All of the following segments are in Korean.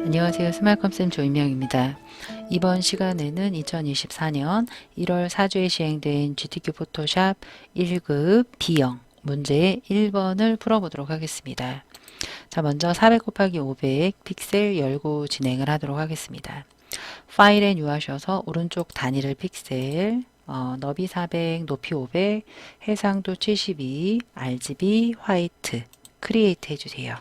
안녕하세요. 스마일컴쌤 조인명입니다. 이번 시간에는 2024년 1월 4주에 시행된 GTQ 포토샵 1급 B형 문제 1번을 풀어보도록 하겠습니다. 자, 먼저 400 곱하기 500 픽셀 열고 진행을 하도록 하겠습니다. 파일에 뉴하셔서 오른쪽 단위를 픽셀, 너비 400, 높이 500, 해상도 72, RGB, 화이트, 크리에이트 해주세요.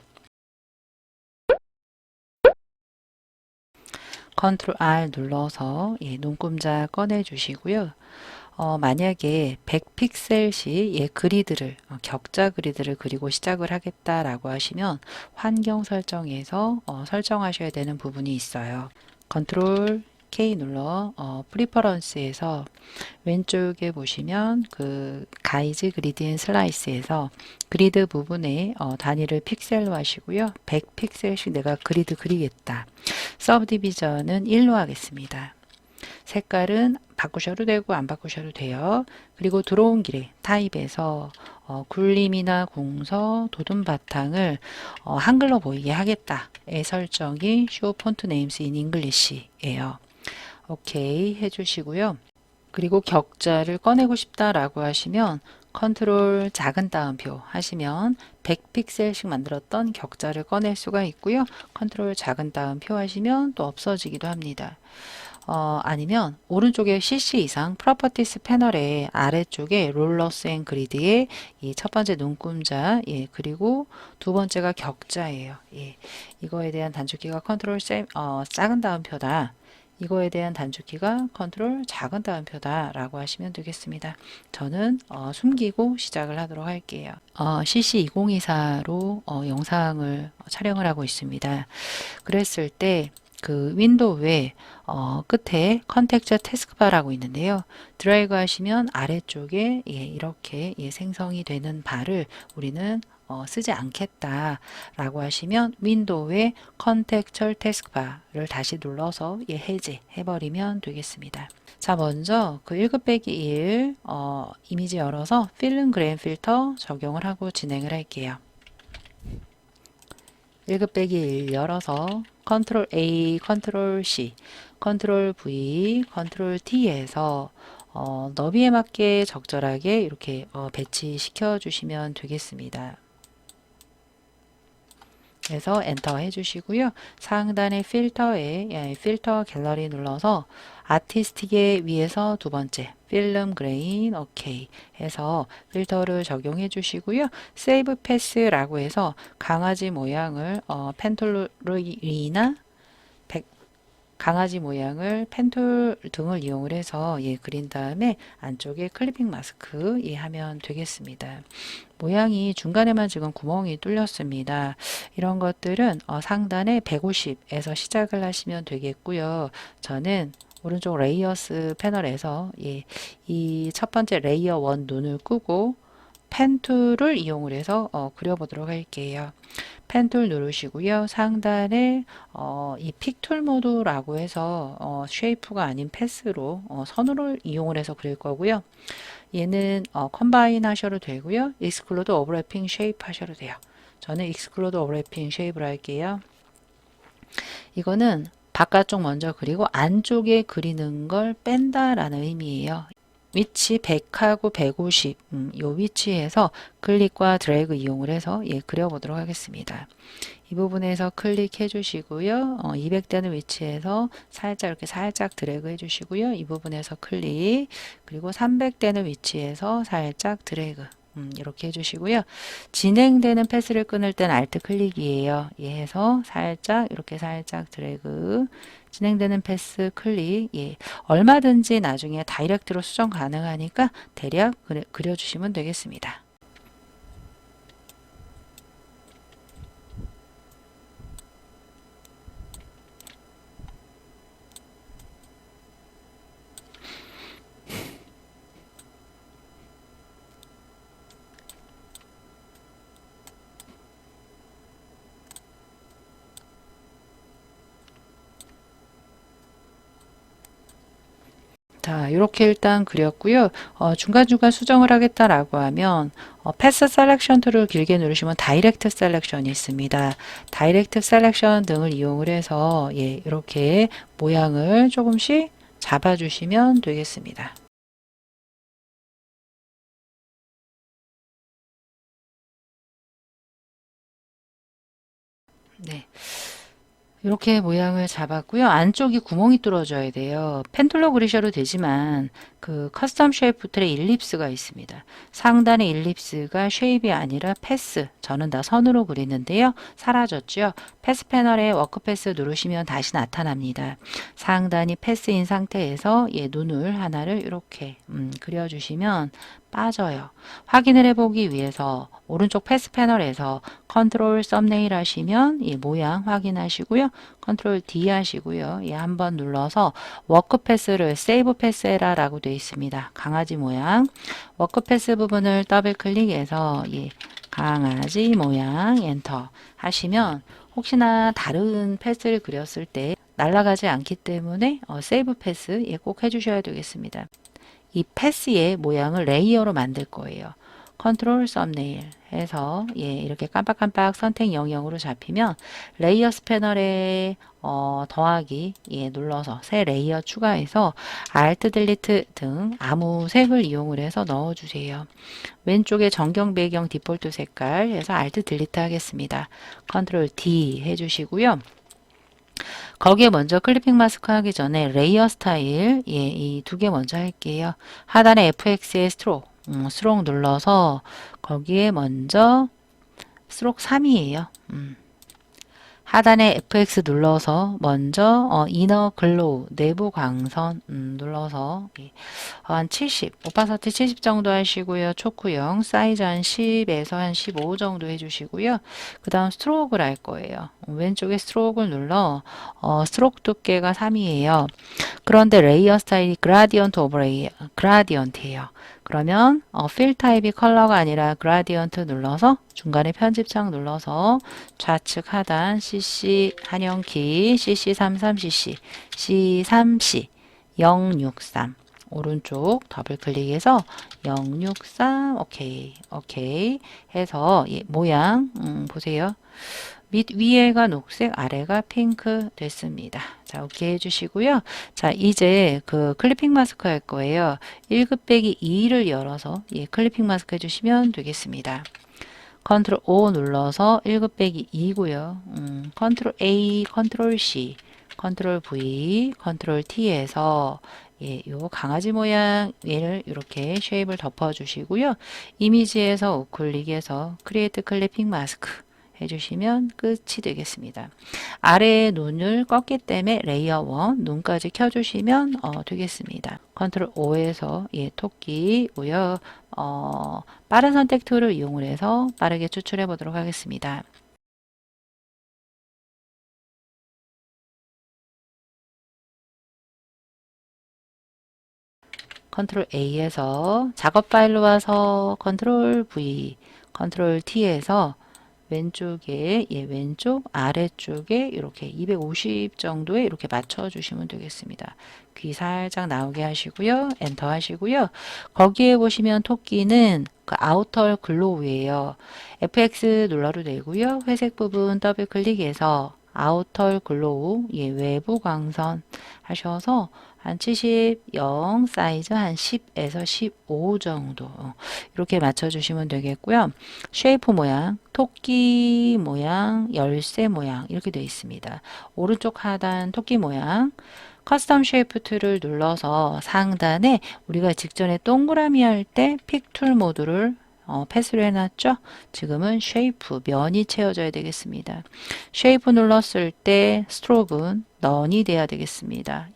컨트롤 R 눌러서 눈금자 꺼내 주시고요. 만약에 100픽셀씩 그리드를 격자 그리드를 그리고 시작을 하겠다라고 하시면 환경 설정에서 설정하셔야 되는 부분이 있어요. 컨트롤 K 눌러 프리퍼런스에서 왼쪽에 보시면 그 가이즈 그리드 앤 슬라이스에서 그리드 부분에 단위를 픽셀로 하시고요. 100픽셀씩 내가 그리드 그리겠다. 서브디비전은 1로 하겠습니다. 색깔은 바꾸셔도 되고 안 바꾸셔도 돼요. 그리고 들어온 길에 타입에서 굴림이나 공서, 도둠 바탕을 한글로 보이게 하겠다의 설정이 Show Font Names in English예요. 오케이 해주시고요. 그리고 격자를 꺼내고 싶다라고 하시면 컨트롤 작은 따옴표 하시면 100픽셀씩 만들었던 격자를 꺼낼 수가 있고요. 컨트롤 작은 따옴표 하시면 또 없어지기도 합니다. 아니면 오른쪽에 CC 이상 프로퍼티스 패널의 아래쪽에 롤러스 앤 그리드의 이 첫 번째 눈금자, 그리고 두 번째가 격자예요. 이거에 대한 단축키가 컨트롤 작은 따옴표다. 이거에 대한 단축키가 컨트롤 작은 따옴표다 라고 하시면 되겠습니다. 저는 숨기고 시작을 하도록 할게요. CC2024로 영상을 촬영을 하고 있습니다. 그랬을 때 그 윈도우에 끝에 컨텍스처 태스크바라고 있는데요. 드래그 하시면 아래쪽에 이렇게 생성이 되는 바를 우리는 쓰지 않겠다라고 하시면 윈도우의 컨텍스처 태스크바를 다시 눌러서 해제해버리면 되겠습니다. 자, 먼저 그 1급 빼기 1 이미지 열어서 필름 그레인 필터 적용을 하고 진행을 할게요. 1급 빼기 1 열어서 컨트롤 A, 컨트롤 C, 컨트롤 V, 컨트롤 T에서 너비에 맞게 적절하게 이렇게 배치시켜 주시면 되겠습니다. 그래서 엔터 해주시고요. 상단의 필터에 필터 갤러리 눌러서 아티스틱의 위에서 두 번째 필름 그레인 오케이 해서 필터를 적용해 주시고요. 세이브 패스라고 해서 강아지 모양을 펜툴이나 강아지 모양을 펜툴 등을 이용을 해서 그린 다음에 안쪽에 클리핑 마스크 하면 되겠습니다. 모양이 중간에만 지금 구멍이 뚫렸습니다. 이런 것들은 상단에 150에서 시작을 하시면 되겠고요. 저는 오른쪽 레이어스 패널에서 이 첫 번째 레이어 1 눈을 끄고 펜 툴을 이용을 해서 그려보도록 할게요. 펜 툴 누르시고요. 상단에 이 픽툴 모드라고 해서 쉐이프가 아닌 패스로 선으로 이용을 해서 그릴 거고요. 얘는 컴바인 하셔도 되고요. 익스클루드 오버래핑 쉐이프 하셔도 돼요. 저는 익스클루드 오버래핑 쉐이프로 할게요. 이거는 바깥쪽 먼저 그리고 안쪽에 그리는 걸 뺀다라는 의미예요. 위치 100하고 150, 요 위치에서 클릭과 드래그 이용을 해서 그려보도록 하겠습니다. 이 부분에서 클릭해 주시고요. 200되는 위치에서 살짝 이렇게 살짝 드래그 해 주시고요. 이 부분에서 클릭, 그리고 300되는 위치에서 살짝 드래그. 이렇게 해주시고요. 진행되는 패스를 끊을 땐 Alt 클릭이에요. 해서 살짝 이렇게 살짝 드래그 진행되는 패스 클릭 얼마든지 나중에 다이렉트로 수정 가능하니까 대략 그려주시면 되겠습니다. 자, 이렇게 일단 그렸고요. 중간중간 수정을 하겠다라고 하면 패스 셀렉션 툴을 길게 누르시면 다이렉트 셀렉션이 있습니다. 다이렉트 셀렉션 등을 이용을 해서 예, 이렇게 모양을 조금씩 잡아주시면 되겠습니다. 네. 이렇게 모양을 잡았고요. 안쪽이 구멍이 뚫어져야 돼요. 펜툴로 그리셔도 되지만 그 커스텀 쉐이프 툴에 일립스가 있습니다. 상단의 일립스가 쉐입이 아니라 패스. 저는 다 선으로 그리는데요. 사라졌죠. 패스 패널에 워크 패스 누르시면 다시 나타납니다. 상단이 패스인 상태에서 눈을 하나를 이렇게 그려주시면 빠져요. 확인을 해보기 위해서 오른쪽 패스 패널에서 컨트롤 썸네일 하시면 이 모양 확인하시고요. 컨트롤 D 하시고요. 한번 눌러서 워크 패스를 세이브 패스해라 라고 되어 있습니다. 강아지 모양. 워크 패스 부분을 더블 클릭해서 강아지 모양 엔터 하시면 혹시나 다른 패스를 그렸을 때 날아가지 않기 때문에 세이브 패스 꼭 해주셔야 되겠습니다. 이 패스의 모양을 레이어로 만들 거예요. 컨트롤 썸네일 해서 이렇게 깜빡깜빡 선택 영역으로 잡히면 레이어스 패널에 더하기 눌러서 새 레이어 추가해서 Alt 딜리트 등 아무 색을 이용을 해서 넣어주세요. 왼쪽에 정경 배경 디폴트 색깔 해서 Alt 딜리트 하겠습니다. 컨트롤 D 해주시고요. 거기에 먼저 클리핑 마스크 하기 전에 레이어 스타일 이 두 개 먼저 할게요. 하단에 FX의 스트로크 눌러서 거기에 먼저 스트로크 3이에요. 하단에 FX 눌러서 먼저 이너 글로우 내부 광선 눌러서 한 70, 오파서티 70 정도 하시고요. 초크형 사이즈 한 10에서 한 15 정도 해주시고요. 그 다음 스트로크를 할 거예요. 왼쪽에 스트로크를 눌러 스트로크 두께가 3이에요. 그런데 레이어 스타일이 그라디언트 오버레이 그라디언트예요. 그러면 필 타입이 컬러가 아니라 그라디언트 눌러서 중간에 편집창 눌러서 좌측 하단 CC 한영키 CC33CC C3C 063 오른쪽 더블 클릭해서 063 오케이 해서 모양 보세요. 위에가 녹색, 아래가 핑크 됐습니다. 자, 오케이 해주시고요. 자, 이제 그 클리핑 마스크 할 거예요. 1급 빼기 2를 열어서 클리핑 마스크 해주시면 되겠습니다. 컨트롤 O 눌러서 1급 빼기 2고요. 컨트롤 A, 컨트롤 C, 컨트롤 V, 컨트롤 T에서 요 강아지 모양 얘를 이렇게 쉐입을 덮어주시고요. 이미지에서 우클릭해서 크리에이트 클리핑 마스크 해주시면 끝이 되겠습니다. 아래에 눈을 껐기 때문에 레이어 1 눈까지 켜주시면 되겠습니다. 컨트롤 O에서 토끼고요. 빠른 선택 툴을 이용을 해서 빠르게 추출해 보도록 하겠습니다. 컨트롤 A에서 작업 파일로 와서 컨트롤 V, 컨트롤 T에서 왼쪽에 왼쪽 아래쪽에 이렇게 250 정도에 이렇게 맞춰 주시면 되겠습니다. 귀 살짝 나오게 하시고요. 엔터 하시고요. 거기에 보시면 토끼는 그 아우터 글로우예요. FX 눌러도 되고요. 회색 부분 더블 클릭해서 아우터 글로우 외부 광선 하셔서 한 70, 0, 사이즈 한 10에서 15 정도 이렇게 맞춰주시면 되겠고요. 쉐이프 모양, 토끼 모양, 열쇠 모양 이렇게 되어 있습니다. 오른쪽 하단 토끼 모양 커스텀 쉐이프 툴을 눌러서 상단에 우리가 직전에 동그라미 할 때 픽 툴 모드를 패스를 해놨죠. 지금은 쉐이프 면이 채워져야 되겠습니다. 쉐이프 눌렀을 때 스트로크는 넌이 돼야 되겠습니다.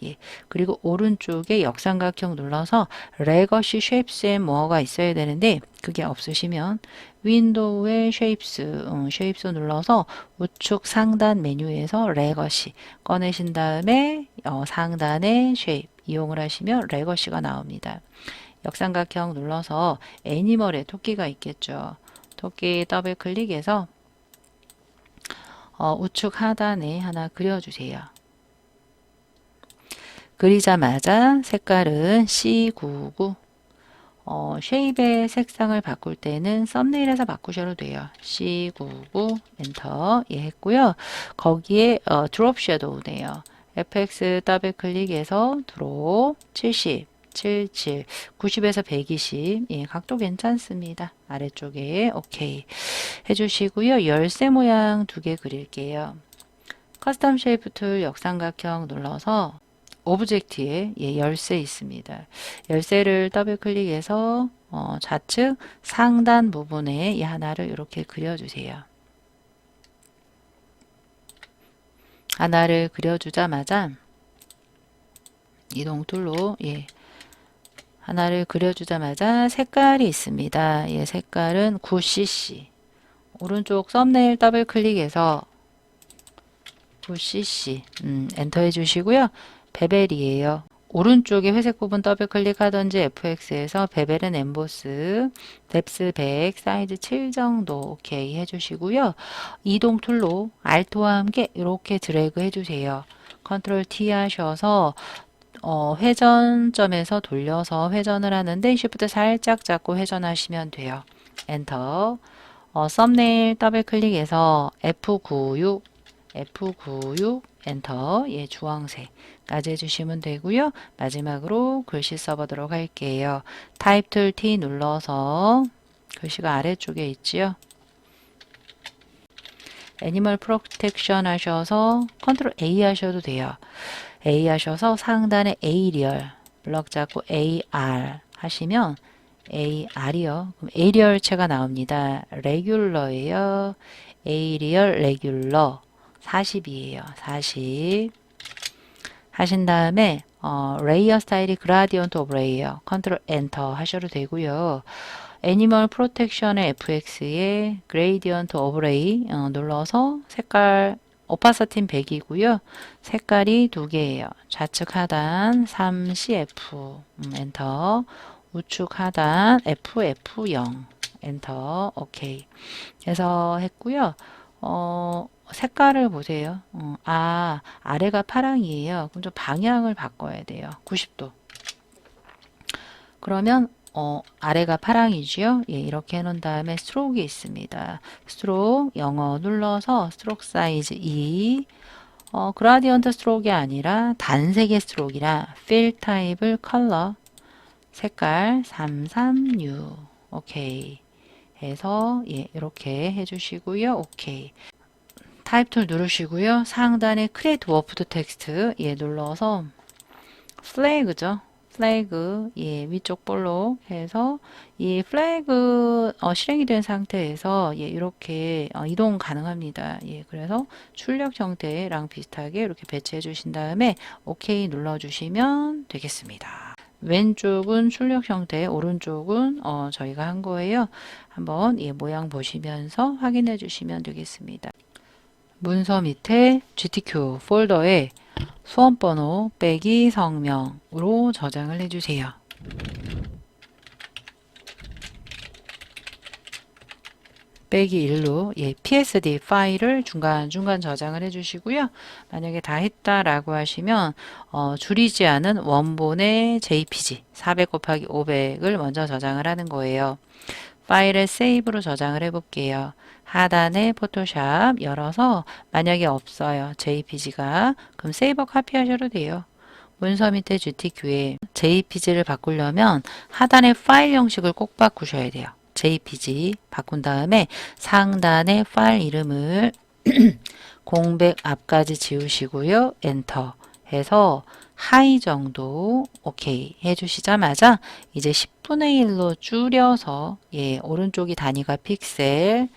그리고 오른쪽에 역삼각형 눌러서 레거시 쉐입스 앤 모어가 있어야 되는데 그게 없으시면 윈도우의 쉐입스 눌러서 우측 상단 메뉴에서 레거시 꺼내신 다음에 상단에 쉐입 이용을 하시면 레거시가 나옵니다. 역삼각형 눌러서 애니멀에 토끼가 있겠죠. 토끼 더블 클릭해서 우측 하단에 하나 그려주세요. 그리자마자 색깔은 C99. 쉐입의 색상을 바꿀 때는 썸네일에서 바꾸셔도 돼요. C99 엔터 예 했고요. 거기에 드롭 섀도우네요. FX 더블 클릭해서 드롭 70, 77, 90에서 120 예, 각도 괜찮습니다. 아래쪽에 오케이 해주시고요. 열쇠 모양 두 개 그릴게요. 커스텀 쉐이프 툴 역삼각형 눌러서 오브젝트에 예, 열쇠 있습니다. 열쇠를 더블 클릭해서 좌측 상단 부분에 이 하나를 이렇게 그려주세요. 하나를 그려주자마자 이동 툴로 예, 하나를 그려주자마자 색깔이 있습니다. 예, 색깔은 9cc. 오른쪽 썸네일 더블 클릭해서 9cc 엔터 해주시고요. 베벨이에요. 오른쪽에 회색 부분 더블 클릭하든지 FX에서 베벨은 엠보스, 뎁스 100, 사이즈 7 정도 오케이 해주시고요. 이동 툴로 Alt와 함께 이렇게 드래그 해주세요. 컨트롤 T 하셔서 회전점에서 돌려서 회전을 하는데 Shift 살짝 잡고 회전하시면 돼요. 엔터. 썸네일 더블 클릭해서 F96 엔터 예 주황색까지 해주시면 되고요. 마지막으로 글씨 써보도록 할게요. 타입 툴 T 눌러서 글씨가 아래쪽에 있지요. 애니멀 프로텍션 하셔서 컨트롤 A 하셔도 돼요. A 하셔서 상단에 A리얼 블럭 잡고 AR 하시면 AR이요. 그럼 에리얼체가 나옵니다. 레귤러예요. 에리얼 레귤러 40이에요. 40 하신 다음에 레이어 스타일이 그라디언트 오브 레이어 컨트롤 엔터 하셔도 되고요. 애니멀 프로텍션의 FX에 그레이디언트 오브 레이 눌러서 색깔 오파서틴 100이고요. 색깔이 두 개예요. 좌측 하단 3CF 엔터 우측 하단 FF0 엔터 오케이 해서 했고요. 색깔을 보세요. 아래가 파랑이에요. 그럼 좀 방향을 바꿔야 돼요. 90도. 그러면 아래가 파랑이지요. 예, 이렇게 해놓은 다음에 스트로크가 있습니다. 스트로크 영어 눌러서 스트로크 사이즈 2 그라디언트 스트로크가 아니라 단색의 스트로크이라 필 타입을 컬러 색깔 336 오케이 해서 예, 이렇게 해주시고요. 오케이 타입 툴 누르시고요. 상단에 크리에이트 워프드 텍스트 예 눌러서 플래그죠. 플래그 예 위쪽 볼록 해서 이 플래그 실행이 된 상태에서 예 이렇게 이동 가능합니다. 예 그래서 출력 형태랑 비슷하게 이렇게 배치해 주신 다음에 오케이 눌러 주시면 되겠습니다. 왼쪽은 출력 형태, 오른쪽은 저희가 한 거예요. 한번 예 모양 보시면서 확인해 주시면 되겠습니다. 문서 밑에 GTQ 폴더에 수험번호 빼기 성명으로 저장을 해주세요. 빼기 1로 예, PSD 파일을 중간중간 저장을 해주시고요. 만약에 다 했다라고 하시면 줄이지 않은 원본의 JPG 400 곱하기 500을 먼저 저장을 하는 거예요. 파일을 세이브로 저장을 해볼게요. 하단에 포토샵 열어서 만약에 없어요. JPG가 그럼 세이버 카피 하셔도 돼요. 문서 밑에 GTQ에 JPG를 바꾸려면 하단의 파일 형식을 꼭 바꾸셔야 돼요. JPG 바꾼 다음에 상단의 파일 이름을 공백 앞까지 지우시고요. 엔터 해서 하이 정도 오케이 해주시자마자 이제 10분의 1로 줄여서 예 오른쪽이 단위가 픽셀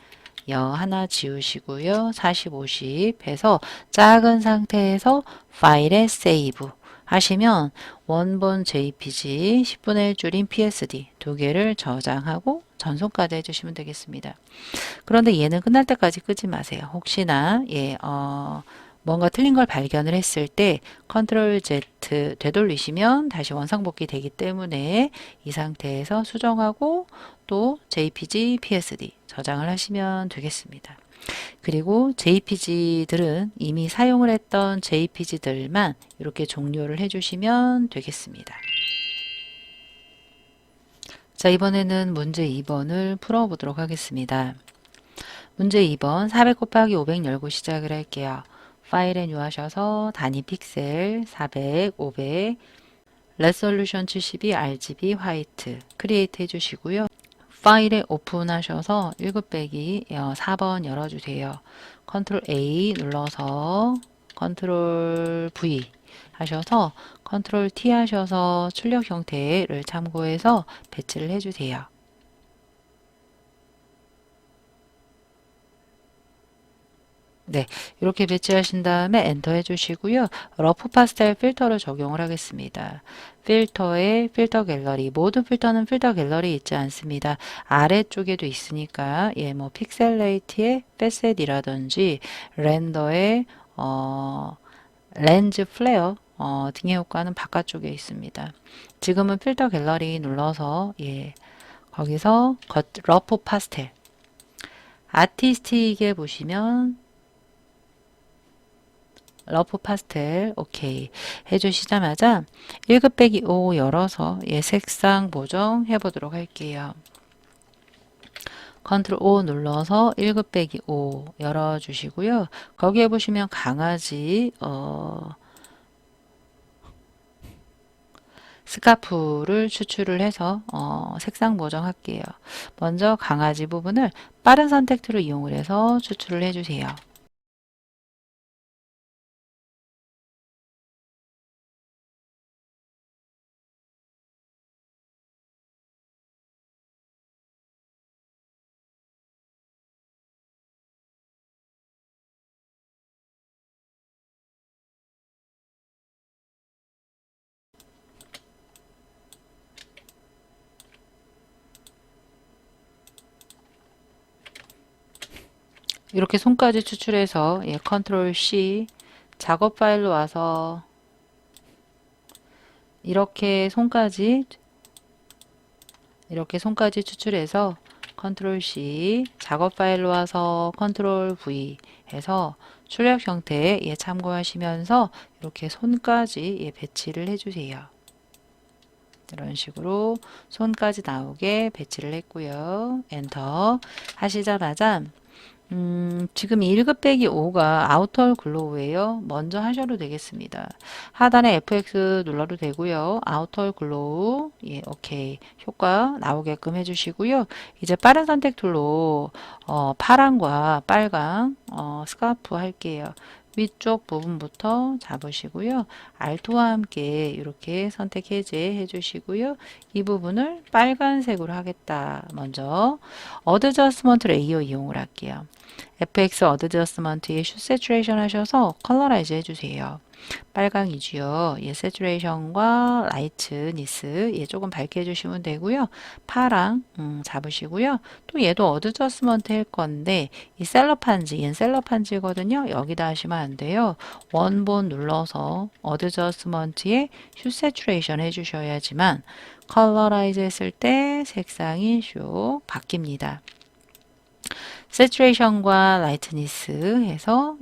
하나 지우시고요. 40, 50 해서 작은 상태에서 파일에 세이브 하시면 원본 JPG 10분의 1 줄인 PSD 두 개를 저장하고 전송까지 해주시면 되겠습니다. 그런데 얘는 끝날 때까지 끄지 마세요. 혹시나 뭔가 틀린 걸 발견을 했을 때 컨트롤 Z 되돌리시면 다시 원상복귀 되기 때문에 이 상태에서 수정하고 또 JPG, PSD 저장을 하시면 되겠습니다. 그리고 JPG들은 이미 사용을 했던 JPG들만 이렇게 종료를 해주시면 되겠습니다. 자, 이번에는 문제 2번을 풀어보도록 하겠습니다. 문제 2번 400 곱하기 500 열고 시작을 할게요. 파일에 뉴 하셔서 단위 픽셀 400, 500, 레솔루션 72, RGB 화이트 크리에이트 해주시고요. 파일에 오픈하셔서 1급 빼기 4번 열어주세요. 컨트롤 A 눌러서 컨트롤 V 하셔서 컨트롤 T 하셔서 출력 형태를 참고해서 배치를 해주세요. 네, 이렇게 배치하신 다음에 엔터 해주시고요. 러프 파스텔 필터를 적용을 하겠습니다. 필터에 필터 갤러리, 모든 필터는 필터 갤러리 있지 않습니다. 아래쪽에도 있으니까 뭐 픽셀레이트의 페셋이라든지 렌더의 렌즈 플레어 등의 효과는 바깥쪽에 있습니다. 지금은 필터 갤러리 눌러서 거기서 러프 파스텔 아티스틱에 보시면 러프 파스텔 오케이 해주시자마자 1급 빼기 5 열어서 색상 보정 해보도록 할게요. 컨트롤 O 눌러서 1급 빼기 5 열어주시고요. 거기에 보시면 강아지 스카프를 추출을 해서 색상 보정할게요. 먼저 강아지 부분을 빠른 선택 툴을 이용을 해서 추출을 해주세요. 이렇게 손까지 추출해서 컨트롤 C 작업 파일로 와서 이렇게 손까지 추출해서 컨트롤 C 작업 파일로 와서 컨트롤 V 해서 출력 형태에 참고하시면서 이렇게 손까지 배치를 해주세요. 이런 식으로 손까지 나오게 배치를 했고요. 엔터 하시자마자 지금 1급 빼기 5가 아우터 글로우예요. 먼저 하셔도 되겠습니다. 하단에 FX 눌러도 되고요. 아우터 글로우 오케이 효과 나오게끔 해주시고요. 이제 빠른 선택 툴로 파랑과 빨강 스카프 할게요. 위쪽 부분부터 잡으시고요. 알트와 함께 이렇게 선택 해제 해주시고요. 이 부분을 빨간색으로 하겠다. 먼저 어드저스먼트 레이어 이용을 할게요. FX 어드저스먼트에 슈 세츄레이션 하셔서 컬러라이즈 해주세요. 빨강이지요. 세츄레이션과 라이트니스 조금 밝게 해주시면 되고요. 파랑 잡으시고요. 또 얘도 어드저스먼트 할 건데 이 셀럽판지, 얘는 셀럽판지거든요. 여기다 하시면 안 돼요. 원본 눌러서 어드저스먼트에 슈 세츄레이션 해주셔야지만 컬러라이즈 했을 때 색상이 슉 바뀝니다. 세츄레이션과 라이트니스 해서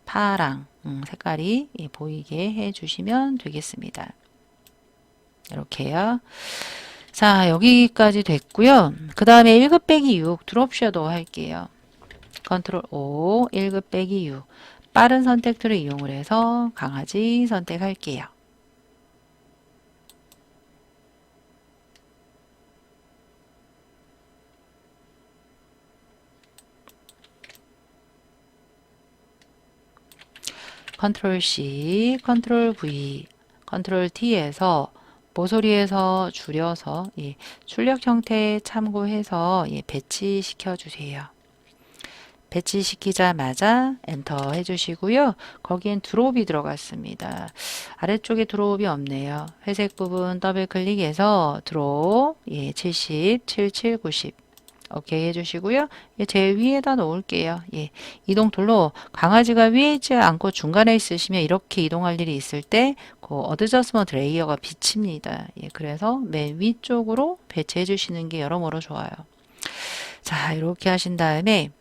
파랑 색깔이 보이게 해주시면 되겠습니다. 이렇게요. 자, 여기까지 됐고요. 그 다음에 1급 빼기 6 드롭 섀도우 할게요. 컨트롤 O 1급 빼기 6 빠른 선택 툴을 이용을 해서 강아지 선택할게요. 컨트롤 C, 컨트롤 V, 컨트롤 T에서 모서리에서 줄여서 출력 형태 참고해서 배치시켜 주세요. 배치시키자마자 엔터 해주시고요. 거기엔 드롭이 들어갔습니다. 아래쪽에 드롭이 없네요. 회색 부분 더블 클릭해서 드롭 70, 77, 90 오케이 해주시고요. 제일 위에다 놓을게요. 이동 툴로 강아지가 위에 있지 않고 중간에 있으시면 이렇게 이동할 일이 있을 때 그 어드저스먼트 레이어가 비칩니다. 그래서 맨 위쪽으로 배치해 주시는 게 여러모로 좋아요. 자, 이렇게 하신 다음에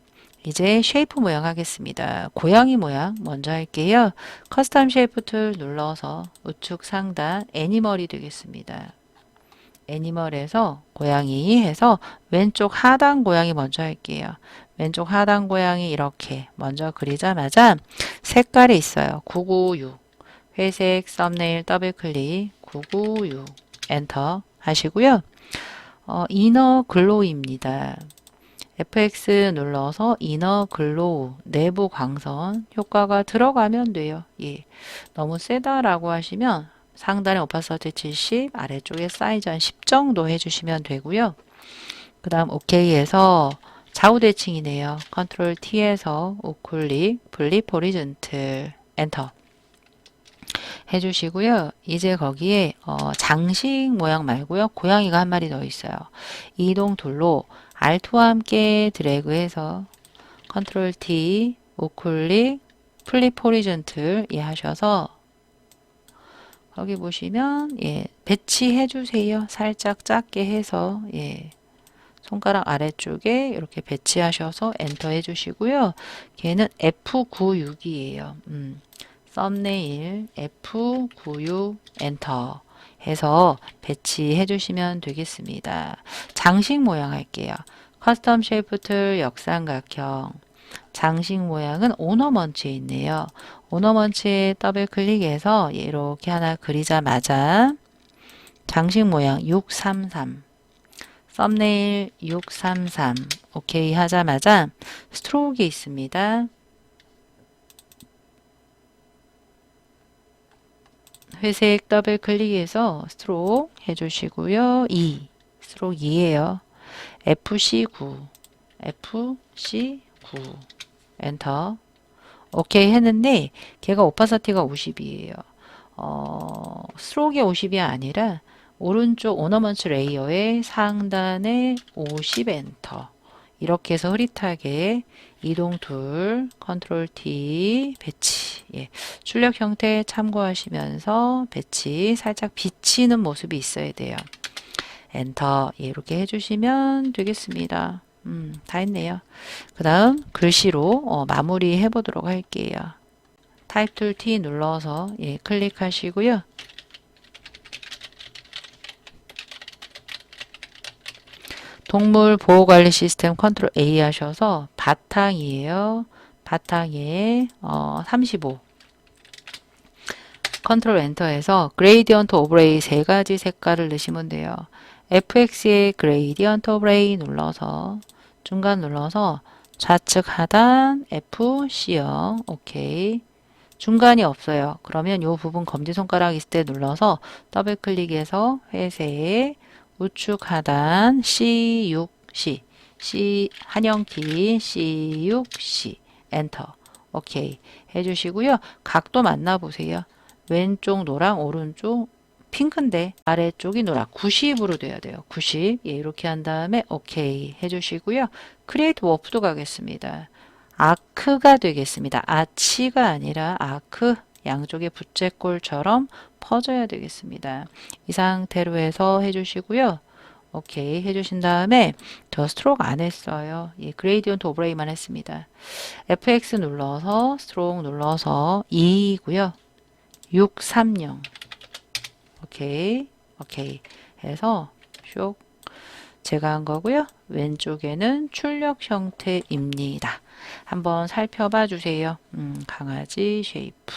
이제 쉐이프 모양 하겠습니다. 고양이 모양 먼저 할게요. 커스텀 쉐이프 툴 눌러서 우측 상단 애니멀이 되겠습니다. 애니멀에서 고양이 해서 왼쪽 하단 고양이 먼저 할게요. 왼쪽 하단 고양이 이렇게 먼저 그리자마자 색깔이 있어요. 996 회색 썸네일 더블 클릭 996 엔터 하시고요. 이너 글로우입니다. FX 눌러서 이너 글로우 내부 광선 효과가 들어가면 돼요. 예. 너무 세다라고 하시면 상단에 오파서티 70 아래쪽에 사이즈 한 10 정도 해주시면 되고요. 그 다음 OK에서 좌우 대칭이네요. 컨트롤 T에서 우클릭 플립 호리즌틀 엔터 해주시고요. 이제 거기에 장식 모양 말고요. 고양이가 한 마리 더 있어요. 이동 툴로 Alt와 함께 드래그해서 컨트롤 T 우클릭 플립 호리즌틀 예 하셔서 거기 보시면 예 배치해 주세요. 살짝 작게 해서 예 손가락 아래쪽에 이렇게 배치하셔서 엔터 해주시고요. 걔는 F96이에요. 썸네일 F96 엔터 해서 배치해 주시면 되겠습니다. 장식 모양 할게요. 커스텀 쉐이프 툴 역삼각형 장식 모양은 오너먼치에 있네요. 오너먼치에 더블 클릭해서 이렇게 하나 그리자마자 장식 모양 633 썸네일 633 오케이 하자마자 스트로크가 있습니다. 회색 더블 클릭해서 스트로크 해주시고요. 2 스트로크 2예요. FC9 FC9 엔터 오케이 했는데 걔가 오파서티가 50이에요. 스트로크가 50이 아니라 오른쪽 오너먼츠 레이어의 상단에 50 엔터 이렇게 해서 흐릿하게 이동 툴 컨트롤 T 배치 예. 출력 형태 참고하시면서 배치 살짝 비치는 모습이 있어야 돼요. 엔터 예, 이렇게 해주시면 되겠습니다. 다 했네요. 그 다음 글씨로 마무리 해보도록 할게요. 타입 툴 T 눌러서 예, 클릭하시고요. 동물 보호관리 시스템 컨트롤 A 하셔서 바탕이에요. 바탕에 35 컨트롤 엔터해서 그레이디언트 오브레이 세 가지 색깔을 넣으시면 돼요. FX에 그레이디언트 오브레이 눌러서 중간 눌러서 좌측 하단 FC0 오케이 중간이 없어요. 그러면 이 부분 검지손가락 있을 때 눌러서 더블 클릭해서 회색 우측 하단 C6C C 한영키 C6C 엔터 오케이 해주시고요. 각도 만나보세요. 왼쪽 노랑 오른쪽 핑크인데 아래쪽이 노랑 90으로 돼야 돼요. 90 예, 이렇게 한 다음에 오케이 해주시고요. 크리에이트 워프도 가겠습니다. 아크가 되겠습니다. 아치가 아니라 아크 양쪽에 부채꼴처럼 퍼져야 되겠습니다. 이 상태로 해서 해주시고요. 오케이 해주신 다음에 저 스트로크 안 했어요. 예, 그레이디언트 오브레이만 했습니다. FX 눌러서 스트로크 눌러서 2고요. 630 오케이 오케이 해서 쇽 제가 한 거고요. 왼쪽에는 출력 형태입니다. 한번 살펴봐 주세요. 강아지 쉐이프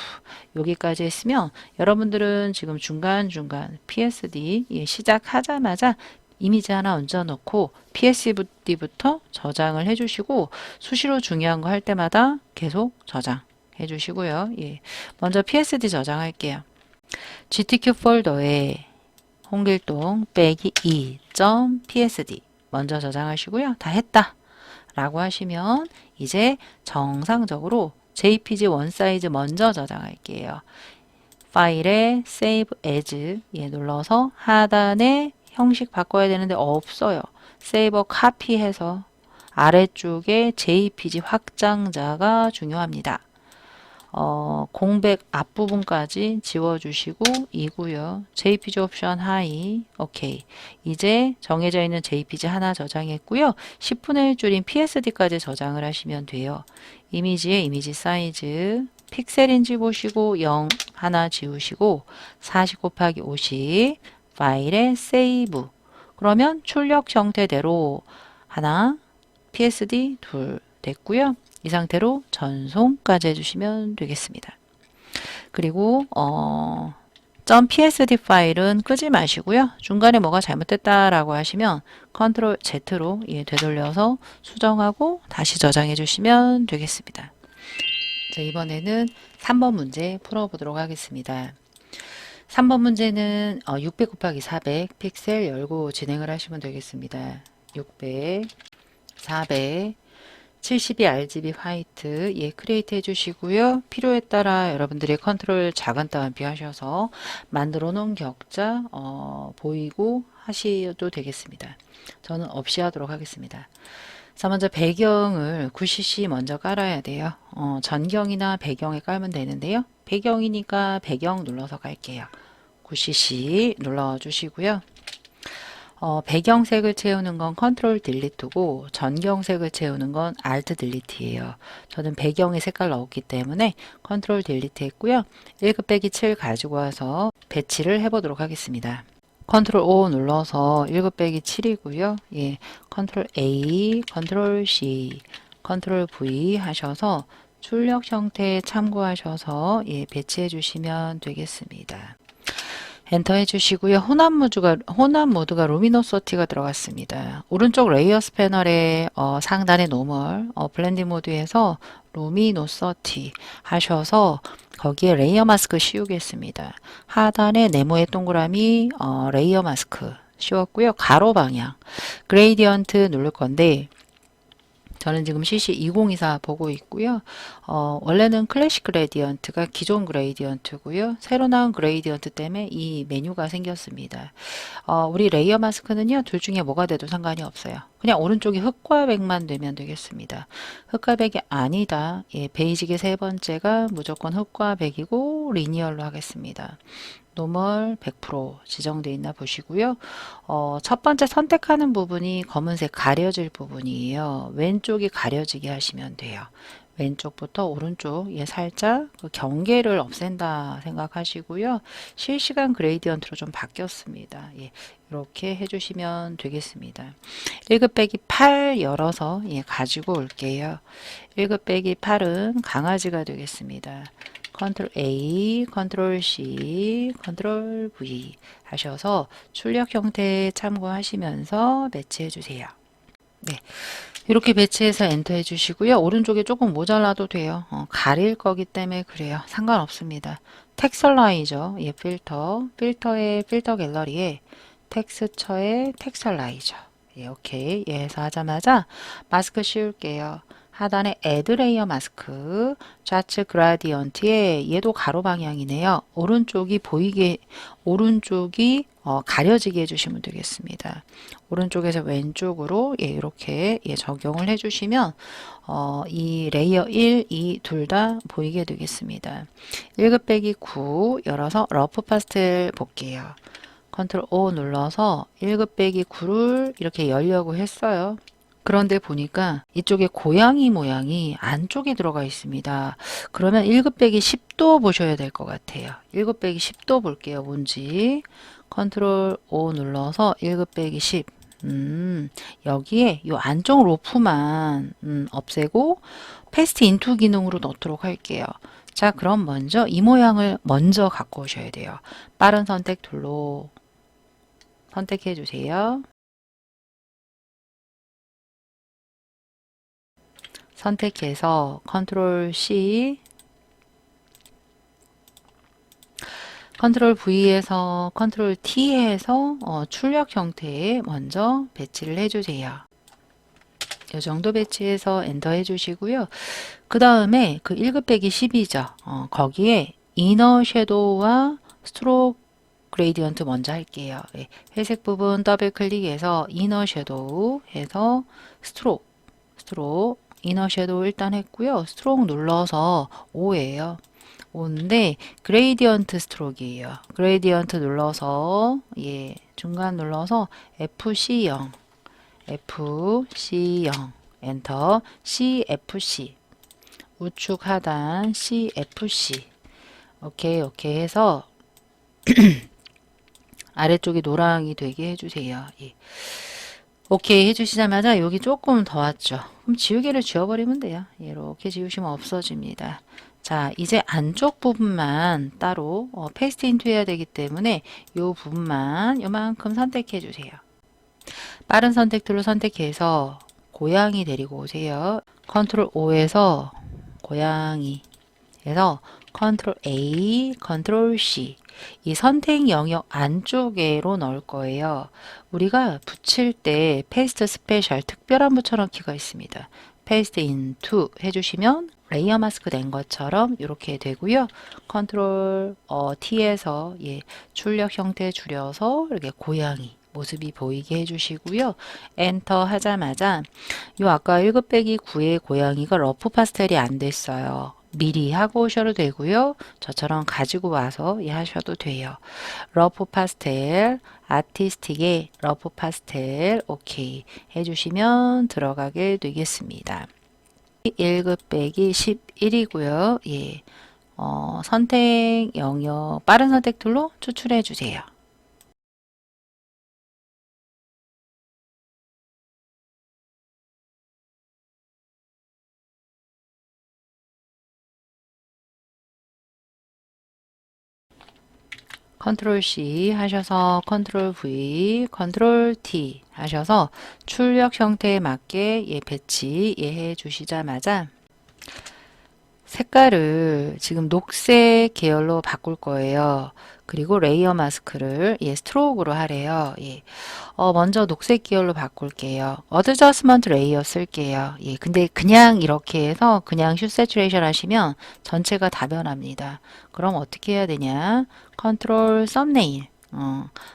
여기까지 했으면 여러분들은 지금 중간중간 PSD 예, 시작하자마자 이미지 하나 얹어 놓고 PSD부터 저장을 해주시고 수시로 중요한 거 할 때마다 계속 저장해 주시고요. 예. 먼저 PSD 저장할게요. GTQ 폴더에 홍길동 빼기 2.psd 먼저 저장하시고요. 다 했다 라고 하시면 이제 정상적으로 JPG 원 사이즈 먼저 저장할게요. 파일에 Save As 예, 눌러서 하단에 형식 바꿔야 되는데 없어요. 세이버 카피해서 아래쪽에 JPG 확장자가 중요합니다. 공백 앞부분까지 지워주시고 2고요. JPG 옵션 하이. 오케이. 이제 정해져 있는 JPG 하나 저장했고요. 10분의 1 줄인 PSD까지 저장을 하시면 돼요. 이미지의 이미지 사이즈 픽셀인지 보시고 0 하나 지우시고 40 곱하기 50 파일에 세이브. 그러면 출력 형태대로 하나 PSD 둘 됐고요. 이 상태로 전송까지 해주시면 되겠습니다. 그리고 .psd 파일은 끄지 마시고요. 중간에 뭐가 잘못됐다라고 하시면 컨트롤 Z로 되돌려서 수정하고 다시 저장해 주시면 되겠습니다. 자, 이번에는 3번 문제 풀어보도록 하겠습니다. 3번 문제는 600 곱하기 400 픽셀 열고 진행을 하시면 되겠습니다. 600, 400, 72 RGB 화이트 크리에이트 해주시고요. 필요에 따라 여러분들이 컨트롤 작은 따옴표 하셔서 만들어 놓은 격자 보이고 하셔도 되겠습니다. 저는 없이 하도록 하겠습니다. 자, 먼저 배경을 9cc 먼저 깔아야 돼요. 전경이나 배경에 깔면 되는데요. 배경이니까 배경 눌러서 깔게요. 9cc 눌러주시고요. 배경색을 채우는 건 컨트롤 딜리트고 전경색을 채우는 건 알트 딜리트예요. 저는 배경의 색깔 넣었기 때문에 컨트롤 딜리트 했고요. 1급 빼기 7 가지고 와서 배치를 해보도록 하겠습니다. 컨트롤 O 눌러서 1급 빼기 7이고요. 컨트롤 A, 컨트롤 C, 컨트롤 V 하셔서 출력 형태 참고하셔서 배치해 주시면 되겠습니다. 엔터 해주시고요. 혼합 모드가 루미노서티가 들어갔습니다. 오른쪽 레이어스 패널에 상단의 노멀 블렌딩 모드에서 루미노서티 하셔서 거기에 레이어 마스크 씌우겠습니다. 하단에 네모의 동그라미 레이어 마스크 씌웠고요. 가로 방향 그레이디언트 누를 건데 저는 지금 CC2024 보고 있고요. 원래는 클래식 그레이디언트가 기존 그레이디언트고요. 새로 나온 그레이디언트 때문에 이 메뉴가 생겼습니다. 우리 레이어 마스크는요. 둘 중에 뭐가 돼도 상관이 없어요. 그냥 오른쪽이 흑과 백만 되면 되겠습니다. 흑과 백이 아니다. 베이직의 세 번째가 무조건 흑과 백이고 리니얼로 하겠습니다. 노멀 100% 지정되어 있나 보시고요. 첫 번째 선택하는 부분이 검은색 가려질 부분이에요. 왼쪽이 가려지게 하시면 돼요. 왼쪽부터 오른쪽 살짝 그 경계를 없앤다 생각하시고요. 실시간 그레이디언트로 좀 바뀌었습니다. 이렇게 해주시면 되겠습니다. 1급 빼기 8 열어서 가지고 올게요. 1급 빼기 8은 강아지가 되겠습니다. 컨트롤 A, 컨트롤 C, 컨트롤 V 하셔서 출력 형태 참고하시면서 배치해 주세요. 네, 이렇게 배치해서 엔터 해주시고요. 오른쪽에 조금 모자라도 돼요. 가릴 거기 때문에 그래요. 상관없습니다. 텍스처라이저, 필터의 필터 갤러리에 텍스처의 텍스처라이저. 오케이. 해서 하자마자 마스크 씌울게요. 하단에 Add Layer 마스크, 좌측 그라디언트에 얘도 가로 방향이네요. 오른쪽이 가려지게 해주시면 되겠습니다. 오른쪽에서 왼쪽으로 이렇게 적용을 해주시면 이 레이어 1, 2 둘 다 보이게 되겠습니다. 1급 빼기 9 열어서 러프 파스텔 볼게요. 컨트롤 O 눌러서 1급 빼기 9를 이렇게 열려고 했어요. 그런데 보니까 이쪽에 고양이 모양이 안쪽에 들어가 있습니다. 그러면 1급 빼기 10도 보셔야 될 것 같아요. 1급 빼기 10도 볼게요. 뭔지. 컨트롤 O 눌러서 1급 빼기 10. 여기에 이 안쪽 로프만 없애고 패스트 인투 기능으로 넣도록 할게요. 자, 그럼 먼저 이 모양을 먼저 갖고 오셔야 돼요. 빠른 선택 툴로 선택해 주세요. 선택해서 컨트롤 C, 컨트롤 V에서 컨트롤 T 해서 출력 형태에 먼저 배치를 해주세요. 이 정도 배치해서 엔터 해주시고요. 그 다음에 그 1급 빼기 10이죠. 거기에 이너 섀도우와 스트로크 그레이디언트 먼저 할게요. 회색 부분 더블 클릭해서 이너 섀도우 해서 스트로크 이너 섀도우 일단 했고요. 스트로크 눌러서 5예요. 5인데 그레이디언트 스트로크이에요. 그레이디언트 눌러서 중간 눌러서 FC0 FC0 엔터 CFC 우측 하단 CFC 오케이 해서 아래쪽이 노랑이 되게 해주세요. 오케이 해주시자마자 여기 조금 더 왔죠. 그럼 지우개를 지워버리면 돼요. 이렇게 지우시면 없어집니다. 자, 이제 안쪽 부분만 따로 페이스트 인투 해야 되기 때문에 이 부분만 요만큼 선택해 주세요. 빠른 선택 툴로 선택해서 고양이 데리고 오세요. 컨트롤 O에서 고양이 해서 컨트롤 A, 컨트롤 C 이 선택 영역 안쪽으로 넣을 거예요. 우리가 붙일 때 페이스트 스페셜 특별한 붙여넣기가 있습니다. 페이스트 인투 해주시면 레이어 마스크 된 것처럼 이렇게 되고요. 컨트롤 T에서 출력 형태 줄여서 이렇게 고양이 모습이 보이게 해주시고요. 엔터 하자마자 요 아까 1-9의 고양이가 러프 파스텔이 안 됐어요. 미리 하고 오셔도 되고요. 저처럼 가지고 와서 하셔도 돼요. 러프 파스텔, 아티스틱의 러프 파스텔 오케이 해주시면 들어가게 되겠습니다. 1-11이고요. 선택 영역 빠른 선택 툴로 추출해 주세요. 컨트롤 C 하셔서 컨트롤 V, 컨트롤 T 하셔서 출력 형태에 맞게 배치 해 주시자마자 색깔을 지금 녹색 계열로 바꿀 거예요. 그리고 레이어 마스크를 스트로크로 하래요. 먼저 녹색 계열로 바꿀게요. 어드저스먼트 레이어 쓸게요. 근데 그냥 이렇게 해서 그냥 슈 세츄레이션 하시면 전체가 다 변합니다. 그럼 어떻게 해야 되냐? 컨트롤 썸네일.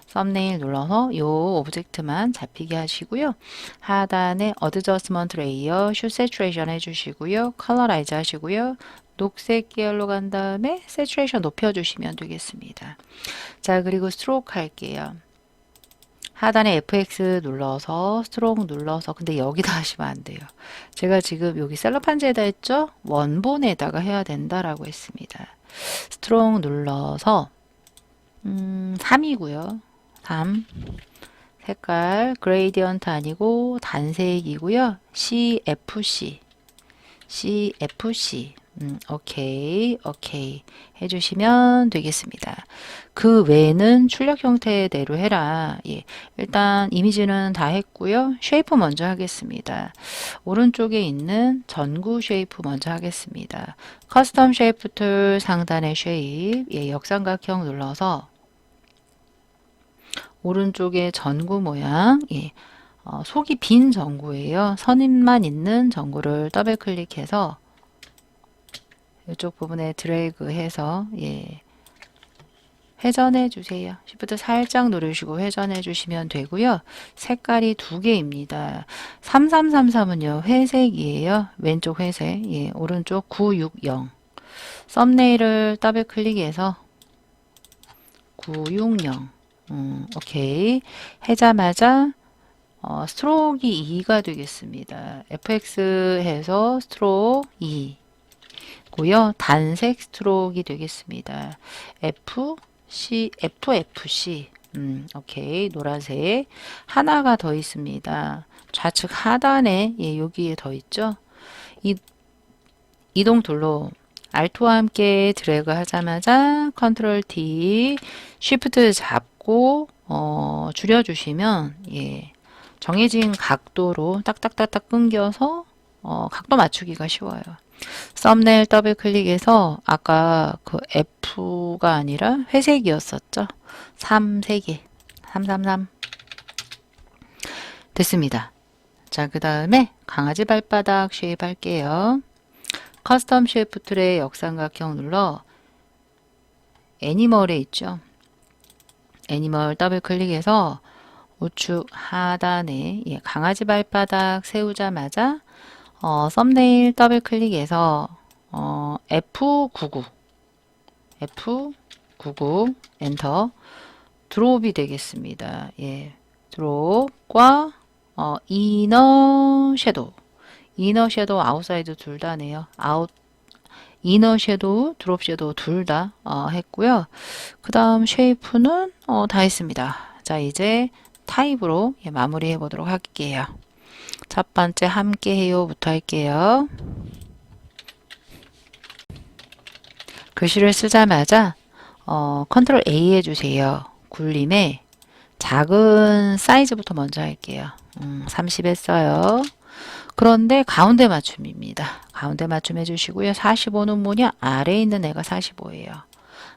썸네일 눌러서 요 오브젝트만 잡히게 하시고요. 하단에 어드저스먼트 레이어 슈 세츄레이션 해주시고요. 컬러라이즈 하시고요. 녹색 계열로 간 다음에 세츄레이션 높여주시면 되겠습니다. 자, 그리고 스트로크 할게요. 하단에 FX 눌러서 스트로크 눌러서 근데 여기다 하시면 안 돼요. 제가 지금 여기 셀로판지에다 했죠? 원본에다가 해야 된다라고 했습니다. 스트로크 눌러서 3이고요. 3 색깔 그레이디언트 아니고 단색이고요. CFC 오케이 해주시면 되겠습니다. 그 외에는 출력 형태대로 해라. 일단 이미지는 다 했고요. 쉐이프 먼저 하겠습니다. 오른쪽에 있는 전구 쉐이프 먼저 하겠습니다. 커스텀 쉐이프 툴 상단의 쉐입 역삼각형 눌러서 오른쪽에 전구 모양 속이 빈 전구예요. 선임만 있는 전구를 더블 클릭해서 이쪽 부분에 드래그 해서 회전해 주세요. Shift 살짝 누르시고 회전해 주시면 되고요. 색깔이 두 개입니다. 3333은요. 회색이에요. 왼쪽 회색, 오른쪽 960. 썸네일을 더블 클릭해서 960. 오케이. 해자마자 스트로크 2가 되겠습니다. FX 해서 스트로크 2 고요. 단색 스트로크가 되겠습니다. FFC 오케이. 노란색 하나가 더 있습니다. 좌측 하단에 여기에 더 있죠. 이동 툴로 Alt와 함께 드래그 하자마자 컨트롤 T, Shift 잡고 줄여주시면 정해진 각도로 딱딱딱딱 끊겨서 각도 맞추기가 쉬워요. 썸네일 더블 클릭해서 아까 그 F가 아니라 회색이었었죠. 3개 333 됐습니다. 자, 그 다음에 강아지 발바닥 쉐입 할게요. 커스텀 쉐이프 툴의 역삼각형 눌러 애니멀에 있죠. 애니멀 더블 클릭해서 우측 하단에 강아지 발바닥 세우자마자 썸네일 더블 클릭해서 F99 엔터 드롭이 되겠습니다. 예, 드롭과 이너 섀도우 아웃사이드 둘 다네요. 이너 섀도우 드롭 섀도우 둘 다 했고요. 그 다음 쉐이프는 다 했습니다. 자, 이제 타입으로 마무리해 보도록 할게요. 첫 번째 함께해요부터 할게요. 글씨를 쓰자마자 컨트롤 A 해주세요. 굴림에 작은 사이즈부터 먼저 할게요. 30 했어요. 그런데 가운데 맞춤입니다. 가운데 맞춤 해주시고요. 45는 뭐냐? 아래에 있는 애가 45예요.